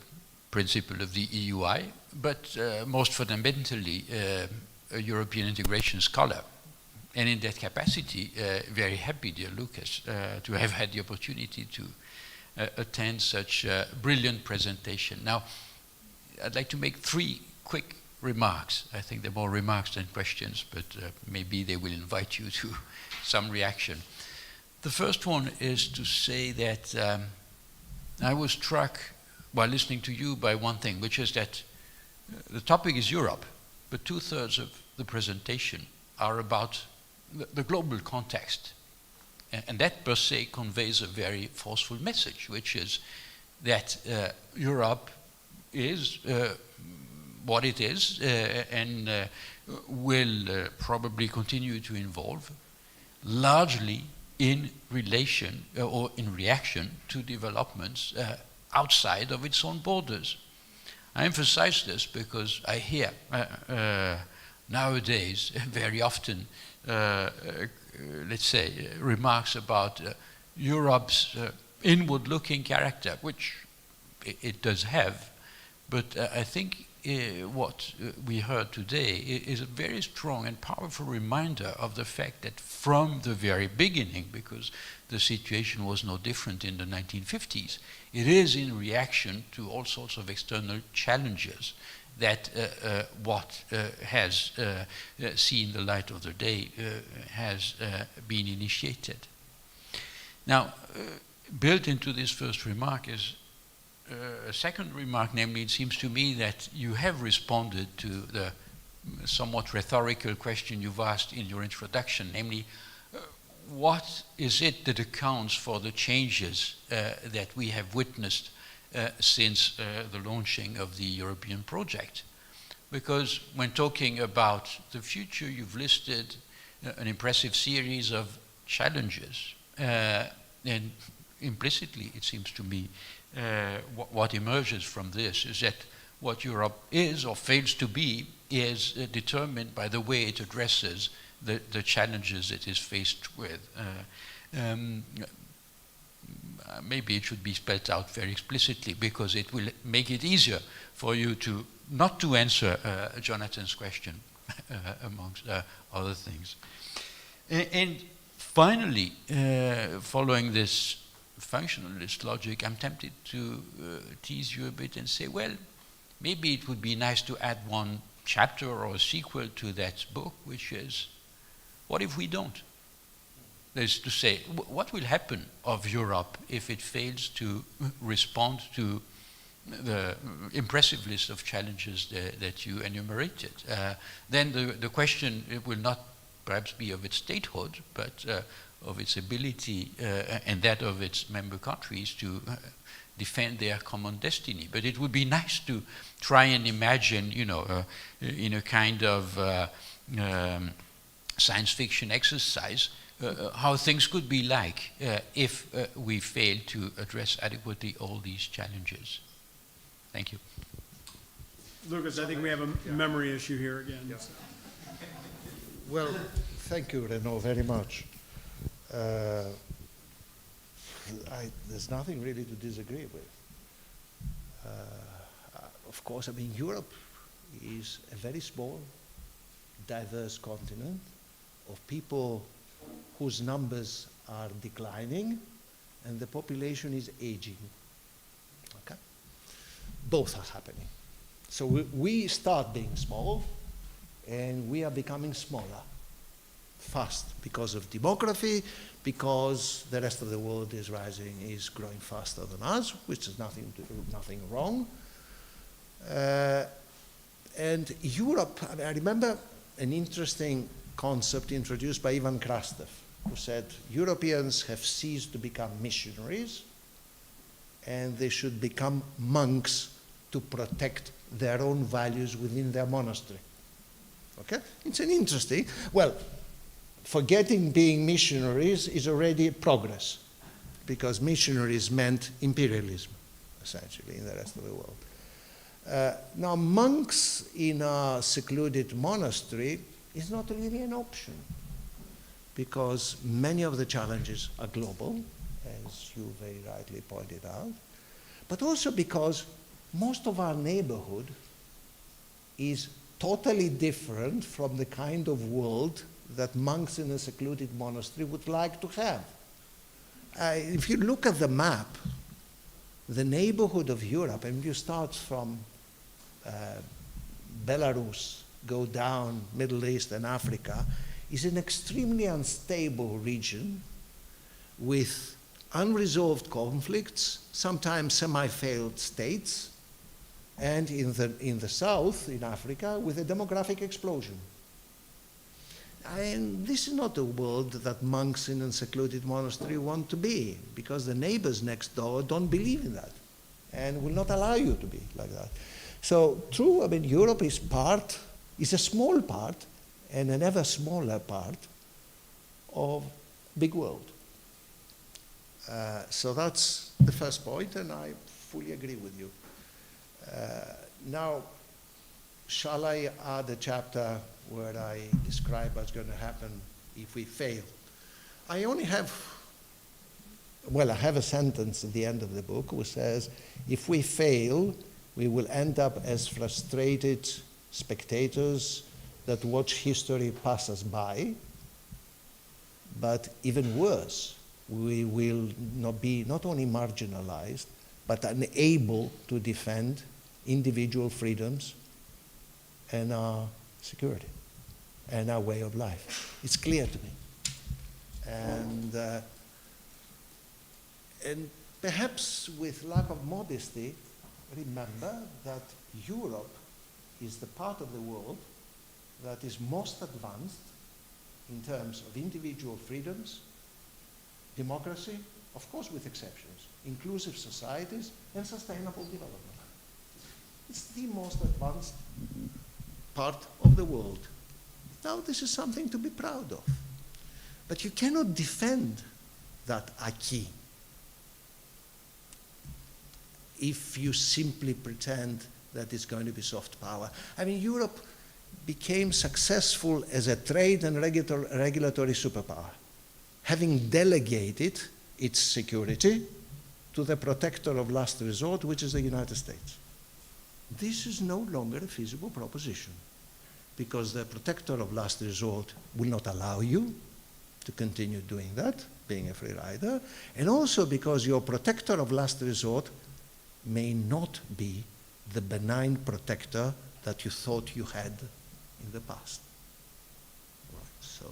principal of the EUI, but most fundamentally a European integration scholar. And in that capacity, very happy, dear Loukas, to have had the opportunity to attend such a brilliant presentation. Now, I'd like to make 3 quick remarks. I think they're more remarks than questions, but maybe they will invite you to some reaction. The first one is to say that I was struck while listening to you by one thing, which is that the topic is Europe, but 2/3 of the presentation are about the global context. And that per se conveys a very forceful message, which is that Europe is what it is and will probably continue to evolve largely in relation or in reaction to developments outside of its own borders. I emphasize this because I hear nowadays very often let's say, remarks about Europe's inward-looking character, which it does have, but I think what we heard today is a very strong and powerful reminder of the fact that from the very beginning, because the situation was no different in the 1950s, it is in reaction to all sorts of external challenges that what has seen the light of the day has been initiated. Now, built into this first remark is a second remark, namely, it seems to me that you have responded to the somewhat rhetorical question you've asked in your introduction, namely, what is it that accounts for the changes that we have witnessed since the launching of the European project? Because when talking about the future, you've listed an impressive series of challenges, and implicitly, it seems to me, what emerges from this is that what Europe is or fails to be is determined by the way it addresses the challenges it is faced with. Maybe it should be spelled out very explicitly, because it will make it easier for you to not to answer Jonathan's question, amongst other things. And finally, following this functionalist logic, I'm tempted to tease you a bit and say, well, maybe it would be nice to add one chapter or a sequel to that book, which is, what if we don't? That is to say, what will happen of Europe if it fails to respond to the impressive list of challenges that you enumerated? Then the question will not perhaps be of its statehood, but of its ability and that of its member countries to defend their common destiny. But it would be nice to try and imagine, in a kind of science fiction exercise, how things could be like if we fail to address adequately all these challenges. Thank you. Loukas, I think we have a memory issue here again. Yeah. Well, thank you, Renaud, very much. There's nothing really to disagree with. Of course, I mean, Europe is a very small, diverse continent of people whose numbers are declining and the population is aging. Okay? Both are happening. So we start being small and we are becoming smaller fast because of demography, because the rest of the world is rising, is growing faster than us, which is nothing wrong. And Europe, I remember an interesting concept introduced by Ivan Krastev, who said Europeans have ceased to become missionaries and they should become monks to protect their own values within their monastery. Okay? It's an interesting, well, forgetting being missionaries is already progress, because missionaries meant imperialism, essentially, in the rest of the world. Now, monks in a secluded monastery is not really an option, because many of the challenges are global, as you very rightly pointed out, but also because most of our neighborhood is totally different from the kind of world that monks in a secluded monastery would like to have. If you look at the map, the neighborhood of Europe, and you start from Belarus, go down Middle East and Africa, is an extremely unstable region with unresolved conflicts, sometimes semi-failed states, and in the south, in Africa, with a demographic explosion. And this is not a world that monks in a secluded monastery want to be, because the neighbors next door don't believe in that and will not allow you to be like that. So true, I mean, Europe is a small part, and an ever smaller part of big world. So that's the first point, and I fully agree with you. Now, shall I add a chapter where I describe what's going to happen if we fail? I only have well, I have a sentence at the end of the book which says, if we fail, we will end up as frustrated spectators that watch history pass us by, but even worse, we will not only marginalized, but unable to defend individual freedoms and our security and our way of life. It's clear to me. And perhaps with lack of modesty, remember that Europe is the part of the world that is most advanced in terms of individual freedoms, democracy, of course with exceptions, inclusive societies, and sustainable development. It's the most advanced part of the world. Now, this is something to be proud of. But you cannot defend that acquis if you simply pretend that it's going to be soft power. I mean, Europe became successful as a trade and regulatory superpower, having delegated its security to the protector of last resort, which is the United States. This is no longer a feasible proposition, because the protector of last resort will not allow you to continue doing that, being a free rider, and also because your protector of last resort may not be the benign protector that you thought you had in the past. So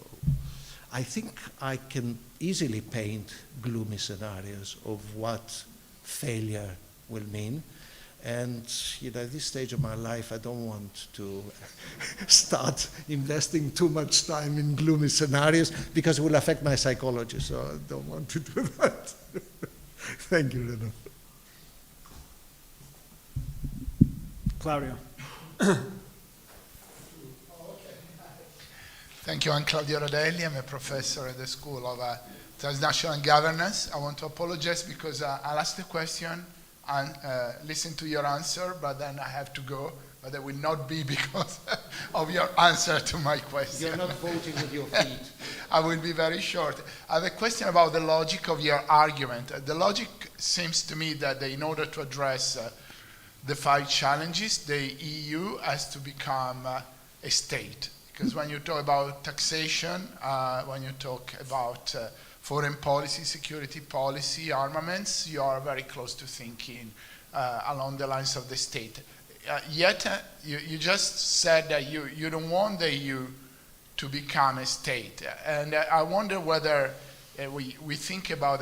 I think I can easily paint gloomy scenarios of what failure will mean. And at this stage of my life, I don't want to start investing too much time in gloomy scenarios because it will affect my psychology, so I don't want to do that. Thank you, Reno. Claudio. Thank you. I'm Claudio Rodelli. I'm a professor at the School of Transnational Governance. I want to apologize because I'll ask the question and listen to your answer, but then I have to go. But that will not be because of your answer to my question. You're not voting with your feet. I will be very short. I have a question about the logic of your argument. The logic seems to me that in order to address the 5 challenges, the EU has to become a state. Because when you talk about taxation, when you talk about foreign policy, security policy, armaments, you are very close to thinking along the lines of the state. Yet, you just said that you don't want the EU to become a state. And I wonder whether we think about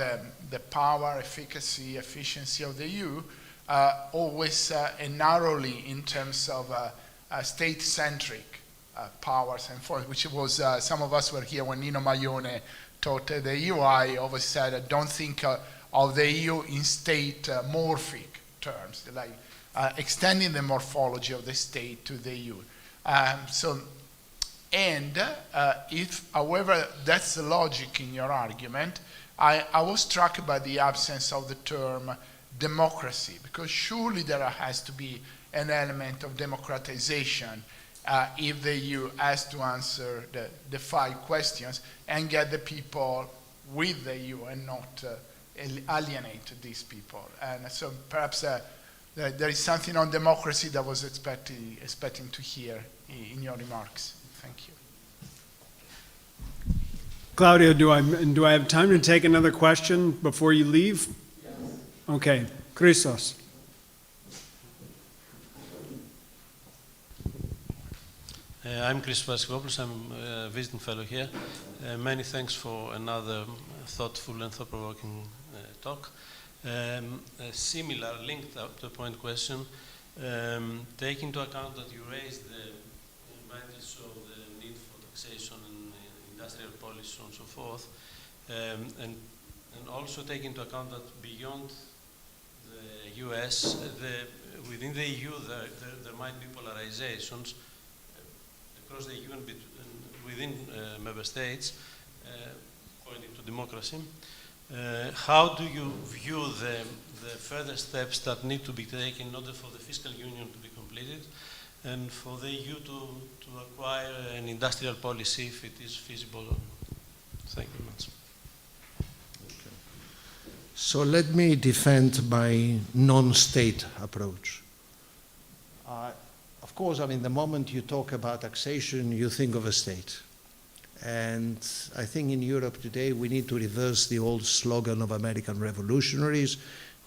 the power, efficacy, efficiency of the EU always narrowly in terms of state-centric powers and force, which was, some of us were here when Nino Maione taught the EU. I always said, don't think of the EU in state-morphic terms, like extending the morphology of the state to the EU. If, however, that's the logic in your argument, I was struck by the absence of the term democracy, because surely there has to be an element of democratization if the EU has to answer the 5 questions and get the people with the EU and not alienate these people. And so perhaps there is something on democracy that I was expecting to hear in your remarks. Thank you. Claudio, do I have time to take another question before you leave? Yes. Okay, Christos. I'm Christos Vasikopoulos. I'm a visiting fellow here. Many thanks for another thoughtful and thought-provoking talk. A similar, linked to the point question, taking into account that you raised the advantage of the need for taxation and industrial policy and so forth, and also taking into account that beyond the US, within the EU, there might be polarizations across the EU and within member states, pointing to democracy. How do you view the further steps that need to be taken in order for the fiscal union to be completed and for the EU to acquire an industrial policy if it is feasible? Thank you very much. So let me defend my non-state approach. Of course, I mean, the moment you talk about taxation, you think of a state. And I think in Europe today, we need to reverse the old slogan of American revolutionaries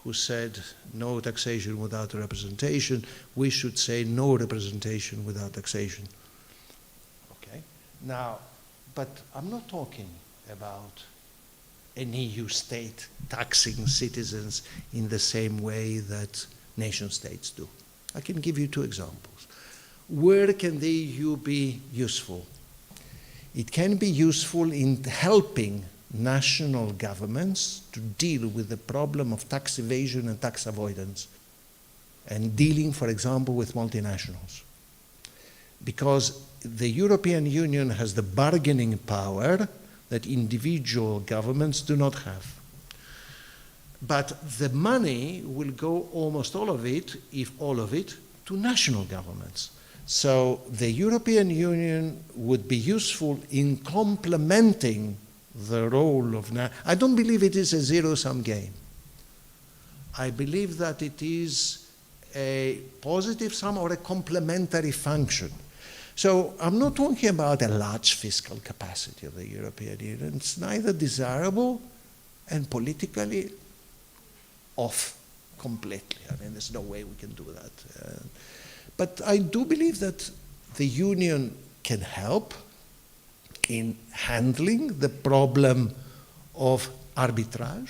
who said, no taxation without representation. We should say no representation without taxation. Okay? Now, but I'm not talking about an EU state taxing citizens in the same way that nation states do. I can give you two examples. Where can the EU be useful? It can be useful in helping national governments to deal with the problem of tax evasion and tax avoidance, and dealing, for example, with multinationals. Because the European Union has the bargaining power that individual governments do not have. But the money will go, almost all of it, if all of it, to national governments. So the European Union would be useful in complementing the role of... I don't believe it is a zero-sum game. I believe that it is a positive sum or a complementary function. So I'm not talking about a large fiscal capacity of the European Union. It's neither desirable and politically off completely. I mean, there's no way we can do that. But I do believe that the Union can help in handling the problem of arbitrage.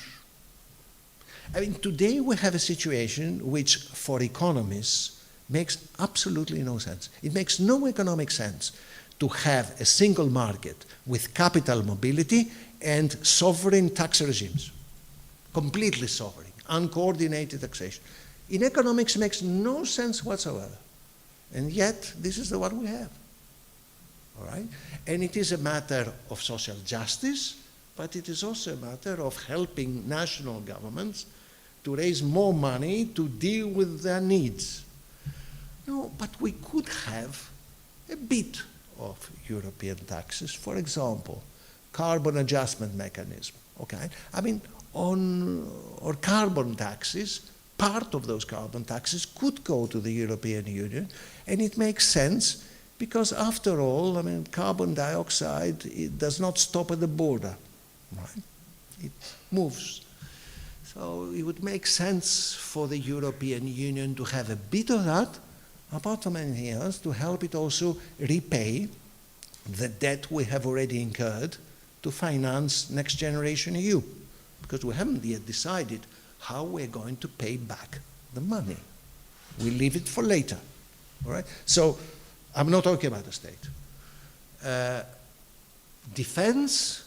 I mean, today we have a situation which, for economists, makes absolutely no sense. It makes no economic sense to have a single market with capital mobility and sovereign tax regimes. Completely sovereign, uncoordinated taxation. In economics, it makes no sense whatsoever. And yet, this is the one we have. All right? And it is a matter of social justice, but it is also a matter of helping national governments to raise more money to deal with their needs. No, but we could have a bit of European taxes. For example, carbon adjustment mechanism. Okay? I mean, or carbon taxes, part of those carbon taxes could go to the European Union, and it makes sense because, after all, I mean, carbon dioxide, it does not stop at the border, right? It moves. So it would make sense for the European Union to have a bit of that, apart from anything else, to help it also repay the debt we have already incurred to finance Next Generation EU, because we haven't yet decided how we're going to pay back the money. We leave it for later, all right? So I'm not talking about the state. Defense,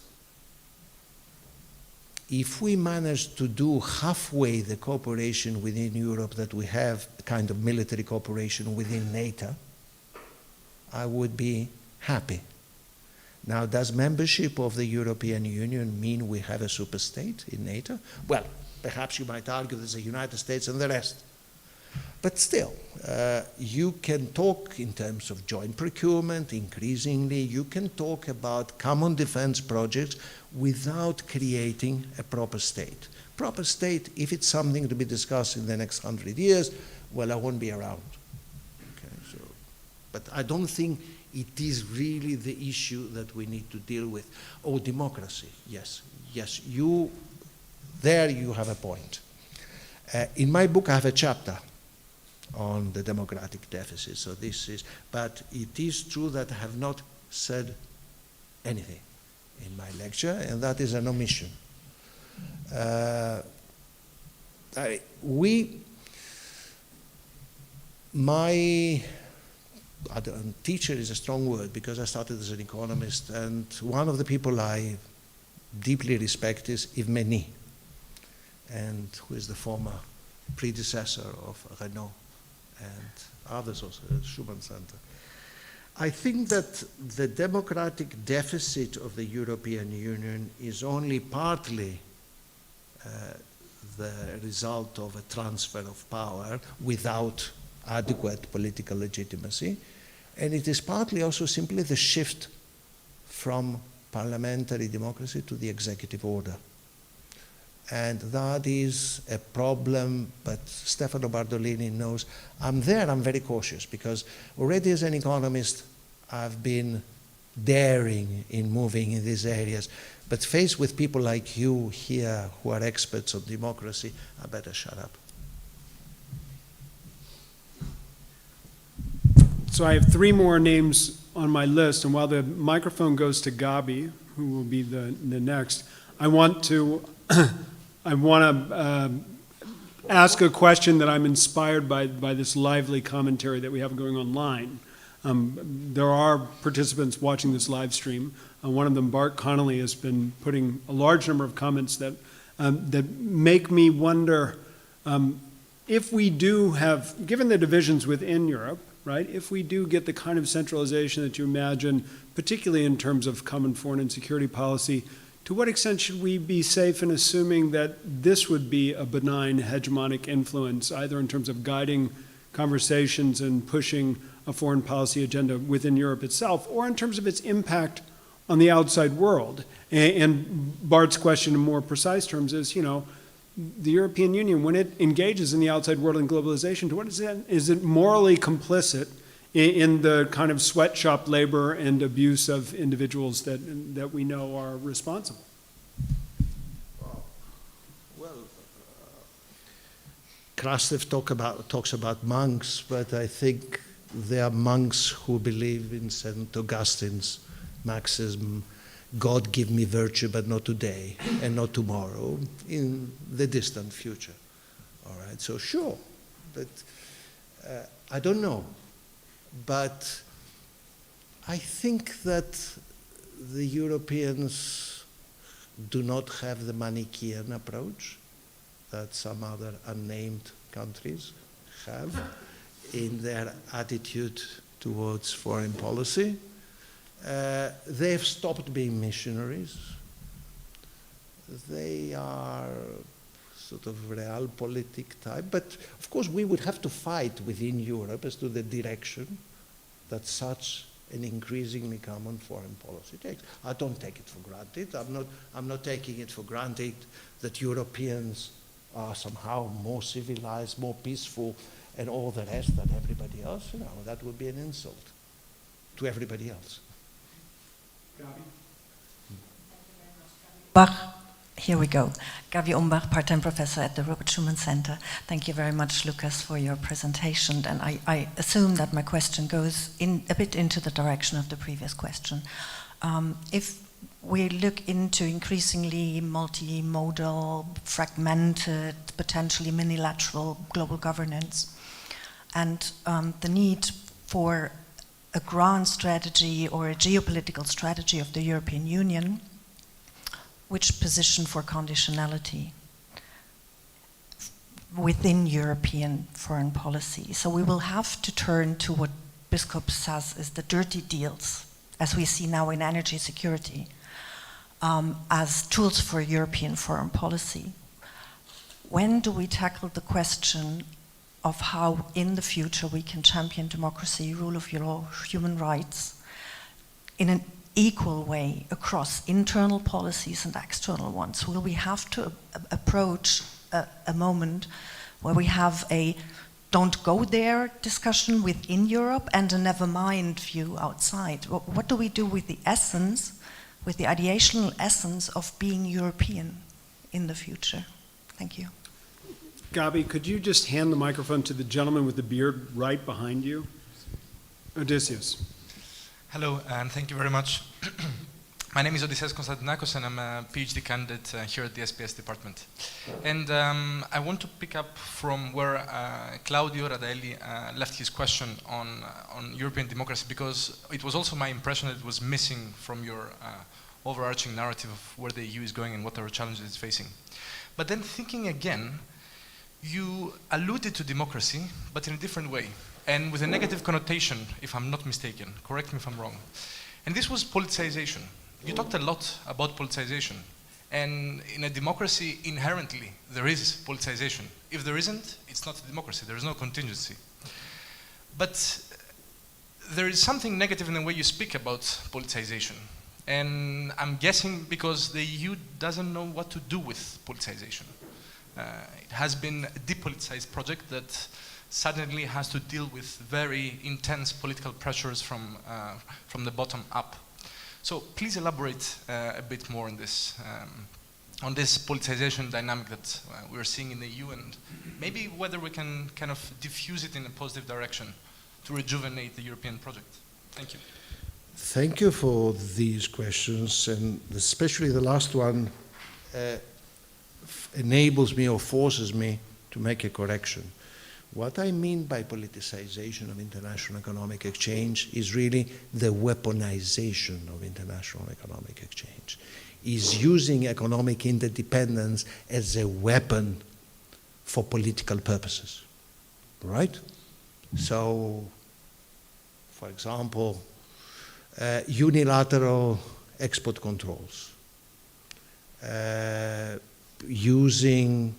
if we manage to do halfway the cooperation within Europe that we have, kind of military cooperation within NATO, I would be happy. Now, does membership of the European Union mean we have a superstate in NATO? Well, perhaps you might argue there's the United States and the rest. But still, you can talk in terms of joint procurement, increasingly. You can talk about common defense projects without creating a proper state. Proper state, if it's something to be discussed in the next 100 years, well, I won't be around. Okay, so, but I don't think it is really the issue that we need to deal with. Oh, democracy, yes, yes, there you have a point. In my book, I have a chapter on the democratic deficit, so this is, but it is true that I have not said anything in my lecture, and that is an omission. Teacher is a strong word because I started as an economist, and one of the people I deeply respect is Yves Meny, and who is the former predecessor of Renault and others also, Schuman Centre. I think that the democratic deficit of the European Union is only partly the result of a transfer of power without adequate political legitimacy, and it is partly also simply the shift from parliamentary democracy to the executive order. And that is a problem, but Stefano Bardolini knows. I'm very cautious, because already as an economist, I've been daring in moving in these areas. But faced with people like you here who are experts on democracy, I better shut up. So I have 3 more names on my list, and while the microphone goes to Gabi, who will be the next, I want to ask a question that I'm inspired by this lively commentary that we have going online. There are participants watching this live stream. One of them, Bart Connolly, has been putting a large number of comments that make me wonder if we do have, given the divisions within Europe, right, if we do get the kind of centralization that you imagine, particularly in terms of common foreign and security policy, to what extent should we be safe in assuming that this would be a benign hegemonic influence, either in terms of guiding conversations and pushing a foreign policy agenda within Europe itself, or in terms of its impact on the outside world? And Bart's question in more precise terms is, you know, the European Union, when it engages in the outside world and globalization, to what extent is it morally complicit in the kind of sweatshop labor and abuse of individuals that we know are responsible? Well, Krastev talks about monks, but I think there are monks who believe in St. Augustine's maxim, God give me virtue, but not today and not tomorrow, in the distant future. All right, so sure, but I don't know. But I think that the Europeans do not have the Manichaean approach that some other unnamed countries have in their attitude towards foreign policy. They've stopped being missionaries. They are sort of realpolitik type, but of course we would have to fight within Europe as to the direction that such an increasingly common foreign policy takes. I don't take it for granted. I'm not taking it for granted that Europeans are somehow more civilized, more peaceful, and all the rest than everybody else. You know, that would be an insult to everybody else. Bach, here we go. Gabi Umbach, part-time professor at the Robert Schuman Centre. Thank you very much, Loukas, for your presentation. And I assume that my question goes a bit into the direction of the previous question. If we look into increasingly multimodal, fragmented, potentially minilateral global governance, and the need for a grand strategy or a geopolitical strategy of the European Union, which position for conditionality within European foreign policy. So we will have to turn to what Biskup says is the dirty deals, as we see now in energy security, as tools for European foreign policy. When do we tackle the question of how in the future we can champion democracy, rule of law, human rights in an equal way across internal policies and external ones? Will we have to approach a moment where we have a don't go there discussion within Europe and a never mind view outside? What do we do with the essence, with the ideational essence of being European in the future? Thank you. Gabi, could you just hand the microphone to the gentleman with the beard right behind you? Odysseus. Hello, and thank you very much. My name is Odysseus Konstantinakos, and I'm a PhD candidate here at the SPS department. And I want to pick up from where Claudio Radaelli left his question on European democracy, because it was also my impression that it was missing from your overarching narrative of where the EU is going and what our challenges it's facing. But then thinking again, you alluded to democracy, but in a different way, and with a negative connotation, if I'm not mistaken. Correct me if I'm wrong. And this was politicization. You talked a lot about politicization. And in a democracy, inherently, there is politicization. If there isn't, it's not a democracy. There is no contingency. But there is something negative in the way you speak about politicization. And I'm guessing because the EU doesn't know what to do with politicization. It has been a depoliticized project that suddenly has to deal with very intense political pressures from the bottom up. So please elaborate a bit more on this politicization dynamic that we're seeing in the EU, and maybe whether we can kind of diffuse it in a positive direction to rejuvenate the European project. Thank you. Thank you for these questions, and especially the last one enables me or forces me to make a correction. What I mean by politicization of international economic exchange is really the weaponization of international economic exchange, is using economic interdependence as a weapon for political purposes, right? So, for example, unilateral export controls, using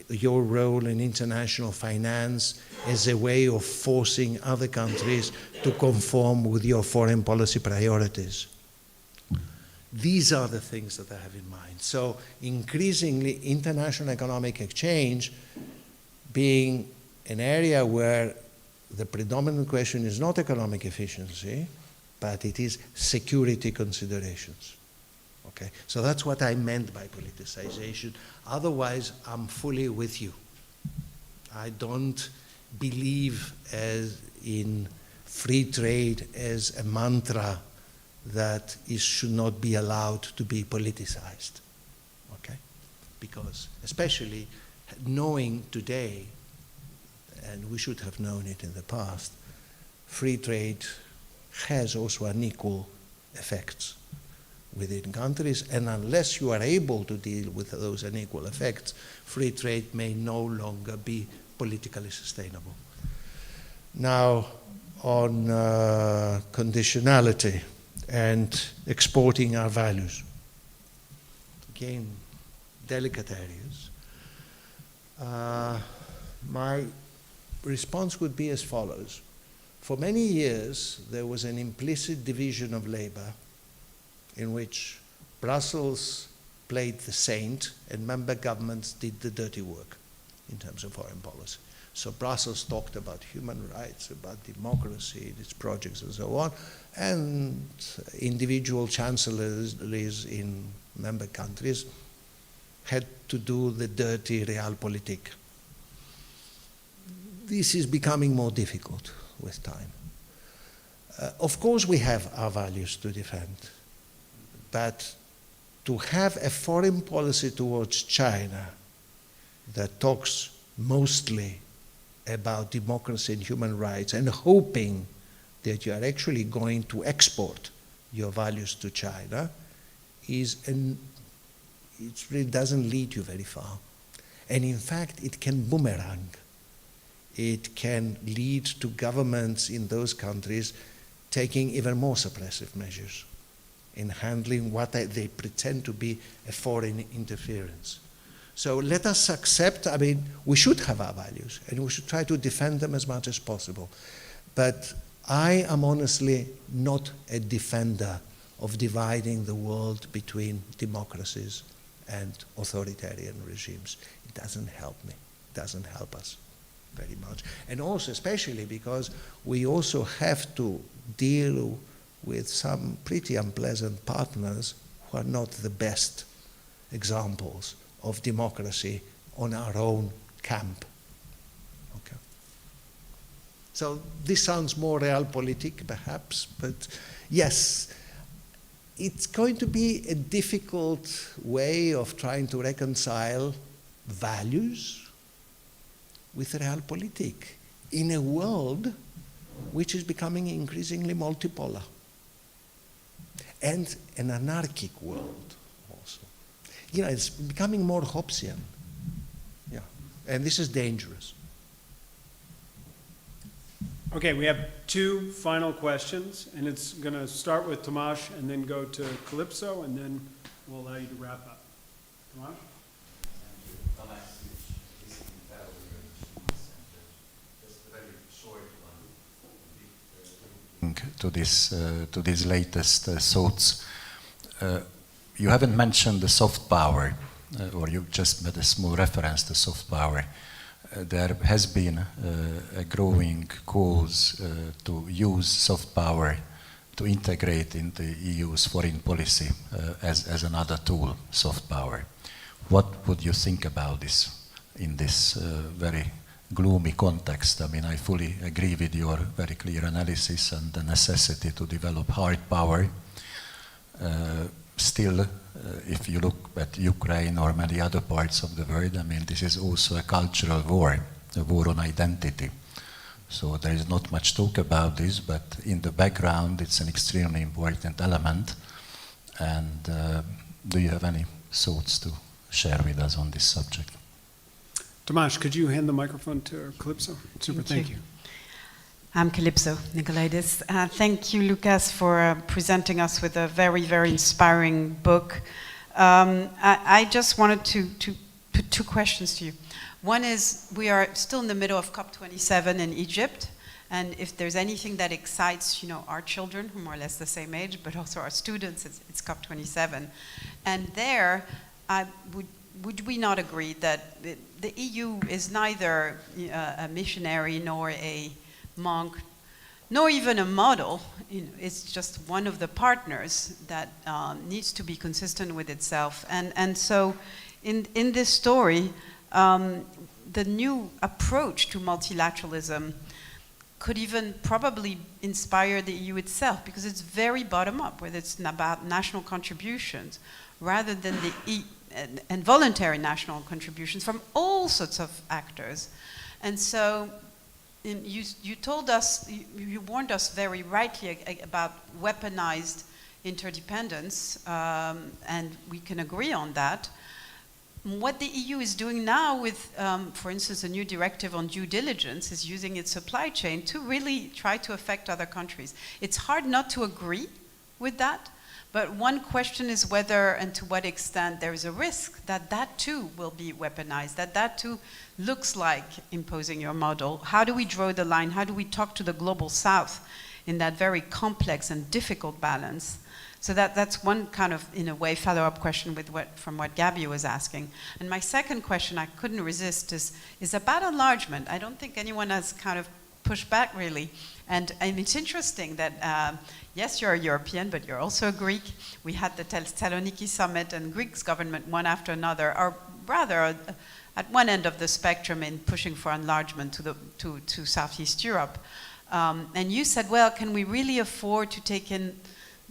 your role in international finance as a way of forcing other countries to conform with your foreign policy priorities. These are the things that I have in mind. So increasingly, international economic exchange being an area where the predominant question is not economic efficiency, but it is security considerations. Okay? So that's what I meant by politicization. Otherwise, I'm fully with you. I don't believe in free trade as a mantra that should not be allowed to be politicized. Okay? Because especially knowing today, and we should have known it in the past, free trade has also unequal effects within countries, and unless you are able to deal with those unequal effects, free trade may no longer be politically sustainable. Now, on conditionality and exporting our values, again, delicate areas. My response would be as follows. For many years, there was an implicit division of labor in which Brussels played the saint and member governments did the dirty work in terms of foreign policy. So Brussels talked about human rights, about democracy, its projects and so on, and individual chancellors in member countries had to do the dirty realpolitik. This is becoming more difficult with time. Of course we have our values to defend, but to have a foreign policy towards China that talks mostly about democracy and human rights and hoping that you are actually going to export your values to China it really doesn't lead you very far. And in fact, it can boomerang. It can lead to governments in those countries taking even more suppressive measures in handling what they pretend to be a foreign interference. So let us accept, we should have our values and we should try to defend them as much as possible. But I am honestly not a defender of dividing the world between democracies and authoritarian regimes. It doesn't help me. It doesn't help us very much. And also, especially because we also have to deal with some pretty unpleasant partners who are not the best examples of democracy on our own camp. Okay. So this sounds more realpolitik, perhaps, but yes, it's going to be a difficult way of trying to reconcile values with realpolitik in a world which is becoming increasingly multipolar and an anarchic world also. It's becoming more Hobbesian. Yeah, and this is dangerous. Okay, we have two final questions, and it's going to start with Tomasz and then go to Calypso, and then we'll allow you to wrap up. Tomasz? to these latest thoughts. You haven't mentioned the soft power, or you just made a small reference to soft power. There has been a growing cause to use soft power to integrate into EU's foreign policy as another tool, soft power. What would you think about this in this very gloomy context? I mean, I fully agree with your very clear analysis and the necessity to develop hard power. Still, if you look at Ukraine or many other parts of the world, I mean, this is also a cultural war, a war on identity. So there is not much talk about this, but in the background, it's an extremely important element. And do you have any thoughts to share with us on this subject? Tomasz, could you hand the microphone to Calypso? Super, thank you. I'm Calypso Nikolaidis. Thank you, Loukas, for presenting us with a very, very inspiring book. I just wanted to put two questions to you. One is, we are still in the middle of COP27 in Egypt, and if there's anything that excites, our children, who are more or less the same age, but also our students, it's COP27. And there, would we not agree that the EU is neither a missionary nor a monk, nor even a model? It's just one of the partners that needs to be consistent with itself. And so in this story, the new approach to multilateralism could even probably inspire the EU itself, because it's very bottom-up, where it's about national contributions, rather than and voluntary national contributions from all sorts of actors. And so you told us, you warned us very rightly about weaponized interdependence, and we can agree on that. What the EU is doing now with, for instance, a new directive on due diligence, is using its supply chain to really try to affect other countries. It's hard not to agree with that, but one question is whether and to what extent there is a risk that that too will be weaponized, that too looks like imposing your model. How do we draw the line? How do we talk to the global south in that very complex and difficult balance? So that's one kind of, in a way, follow-up question from what Gabby was asking. And my second question, I couldn't resist, is about enlargement. I don't think anyone has kind of pushed back, really. And it's interesting that, yes, you're a European, but you're also a Greek. We had the Thessaloniki summit, and Greek's government, one after another, are rather at one end of the spectrum in pushing for enlargement to Southeast Europe. And you said, well, can we really afford to take in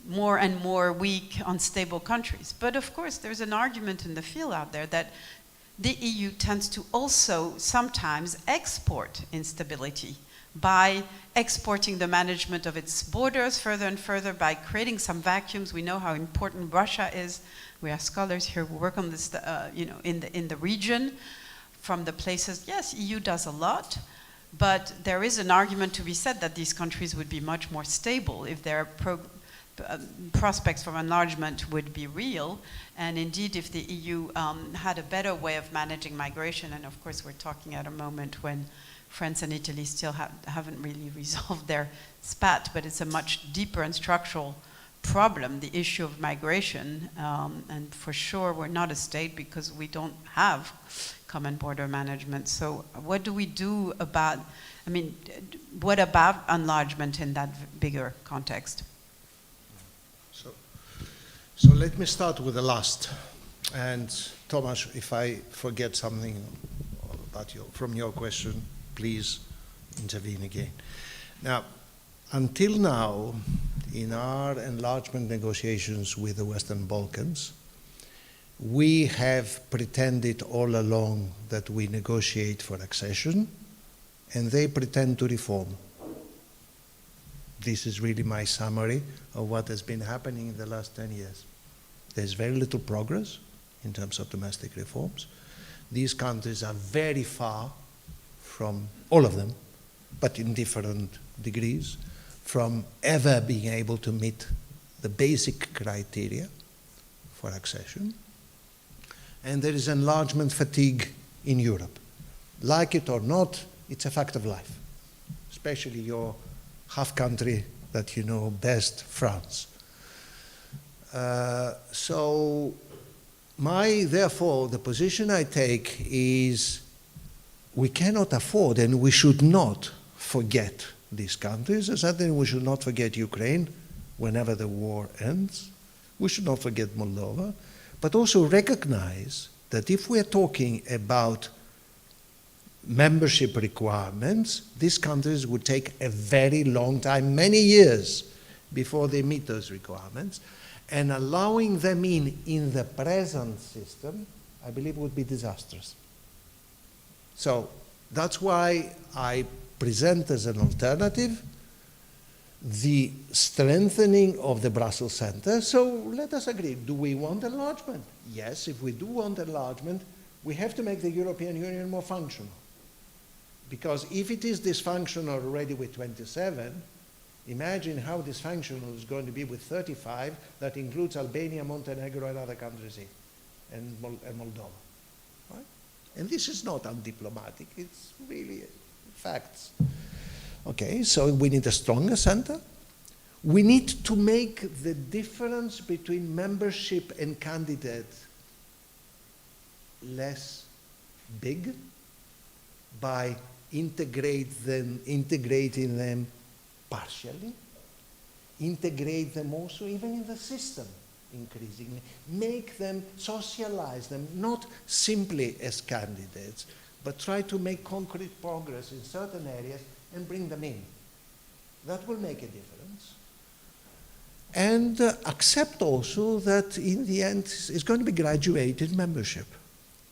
more and more weak, unstable countries? But of course, there's an argument in the field out there that the EU tends to also sometimes export instability by exporting the management of its borders further and further, by creating some vacuums. We know how important Russia is. We have scholars here who work on this, in the region, from the places. Yes, EU does a lot, but there is an argument to be said that these countries would be much more stable if their prospects for enlargement would be real. And indeed, if the EU had a better way of managing migration, and of course we're talking at a moment when France and Italy still haven't really resolved their spat, but it's a much deeper and structural problem, the issue of migration. And for sure, we're not a state because we don't have common border management. So what do we do about, what about enlargement in that bigger context? So let me start with the last. And Tomasz, if I forget something from your question, please intervene again. Now, until now, in our enlargement negotiations with the Western Balkans, we have pretended all along that we negotiate for accession, and they pretend to reform. This is really my summary of what has been happening in the last 10 years. There's very little progress in terms of domestic reforms. These countries are very far from, all of them, but in different degrees, from ever being able to meet the basic criteria for accession. And there is enlargement fatigue in Europe. Like it or not, it's a fact of life. Especially your half-country that you know best, France. So therefore, the position I take is we cannot afford and we should not forget these countries. Certainly we should not forget Ukraine whenever the war ends. We should not forget Moldova, but also recognize that if we are talking about membership requirements, these countries would take a very long time, many years, before they meet those requirements. And allowing them in the present system, I believe would be disastrous. So that's why I present as an alternative the strengthening of the Brussels Centre. So let us agree, do we want enlargement? Yes, if we do want enlargement, we have to make the European Union more functional. Because if it is dysfunctional already with 27, imagine how dysfunctional it's going to be with 35, that includes Albania, Montenegro, and other countries and Moldova. Right? And this is not undiplomatic, it's really facts. Okay, so we need a stronger center. We need to make the difference between membership and candidate less big by integrating them partially, integrate them also even in the system increasingly, make them, socialize them, not simply as candidates, but try to make concrete progress in certain areas and bring them in. That will make a difference. And accept also that in the end it's going to be graduated membership.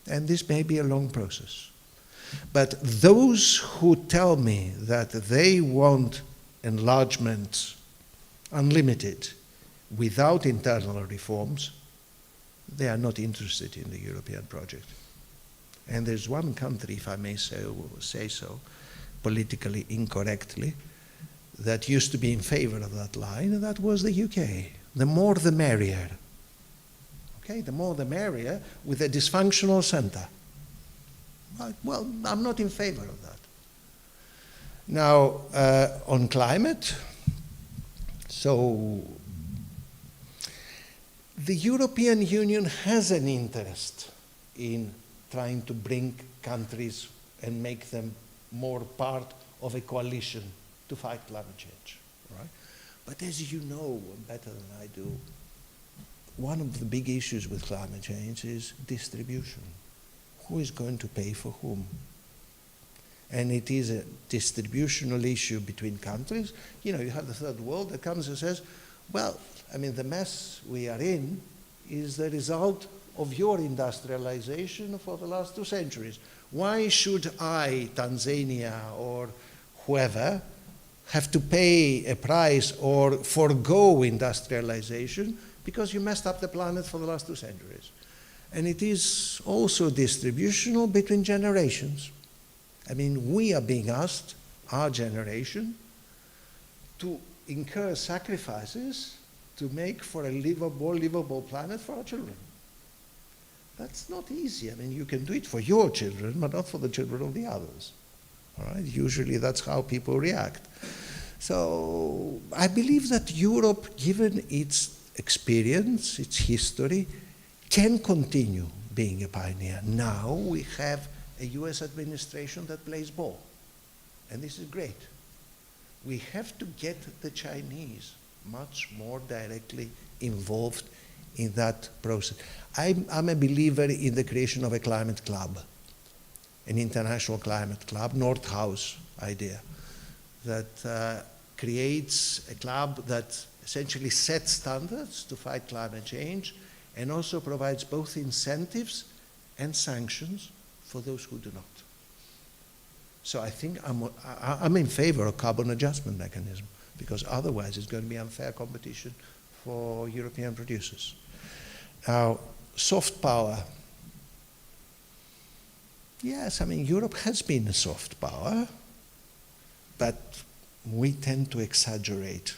And this may be a long process. But those who tell me that they want enlargement unlimited without internal reforms, they are not interested in the European project. And there's one country, if I may say so, politically incorrectly, that used to be in favor of that line, and that was the UK. The more the merrier. Okay, the more the merrier with a dysfunctional centre. Well, I'm not in favor of that. Now, on climate, so the European Union has an interest in trying to bring countries and make them more part of a coalition to fight climate change, right? But as you know better than I do, one of the big issues with climate change is distribution. Who is going to pay for whom? And it is a distributional issue between countries. You know, you have the third world that comes and says, well, I mean, the mess we are in is the result of your industrialization for the last 2 centuries. Why should I, Tanzania or whoever, have to pay a price or forego industrialization because you messed up the planet for the last 2 centuries? And it is also distributional between generations. I mean, we are being asked, our generation, to incur sacrifices to make for a livable planet for our children. That's not easy. I mean, you can do it for your children, but not for the children of the others. All right? Usually that's how people react. So I believe that Europe, given its experience, its history, can continue being a pioneer. Now we have a US administration that plays ball, and this is great. We have to get the Chinese much more directly involved in that process. I'm a believer in the creation of a climate club, an international climate club, North House idea, that creates a club that essentially sets standards to fight climate change and also provides both incentives and sanctions for those who do not. So I think I'm in favor of carbon adjustment mechanism, because otherwise it's going to be unfair competition for European producers. Now, soft power. Yes, I mean, Europe has been a soft power, but we tend to exaggerate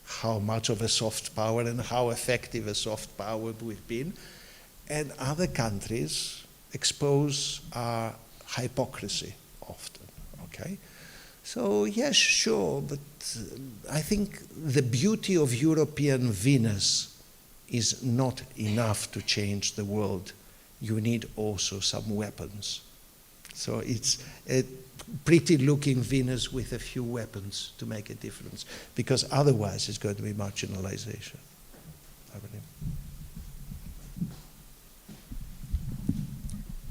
how much of a soft power and how effective a soft power we've been. And other countries expose our hypocrisy often, okay? So yes, sure, but I think the beauty of European Venus is not enough to change the world. You need also some weapons. So it's a pretty looking Venus with a few weapons to make a difference, because otherwise it's going to be marginalization, I believe.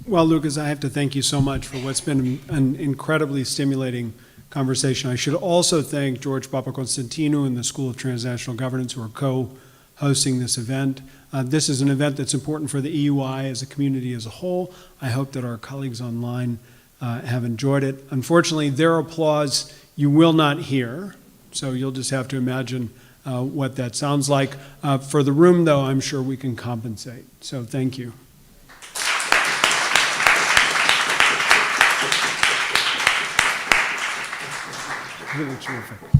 Well, Loukas, I have to thank you so much for what's been an incredibly stimulating conversation. I should also thank George Papakonstantinou and the School of Transnational Governance who are co-hosting this event. This is an event that's important for the EUI as a community as a whole. I hope that our colleagues online have enjoyed it. Unfortunately, their applause you will not hear, so you'll just have to imagine what that sounds like. For the room, though, I'm sure we can compensate. So thank you. Really terrific.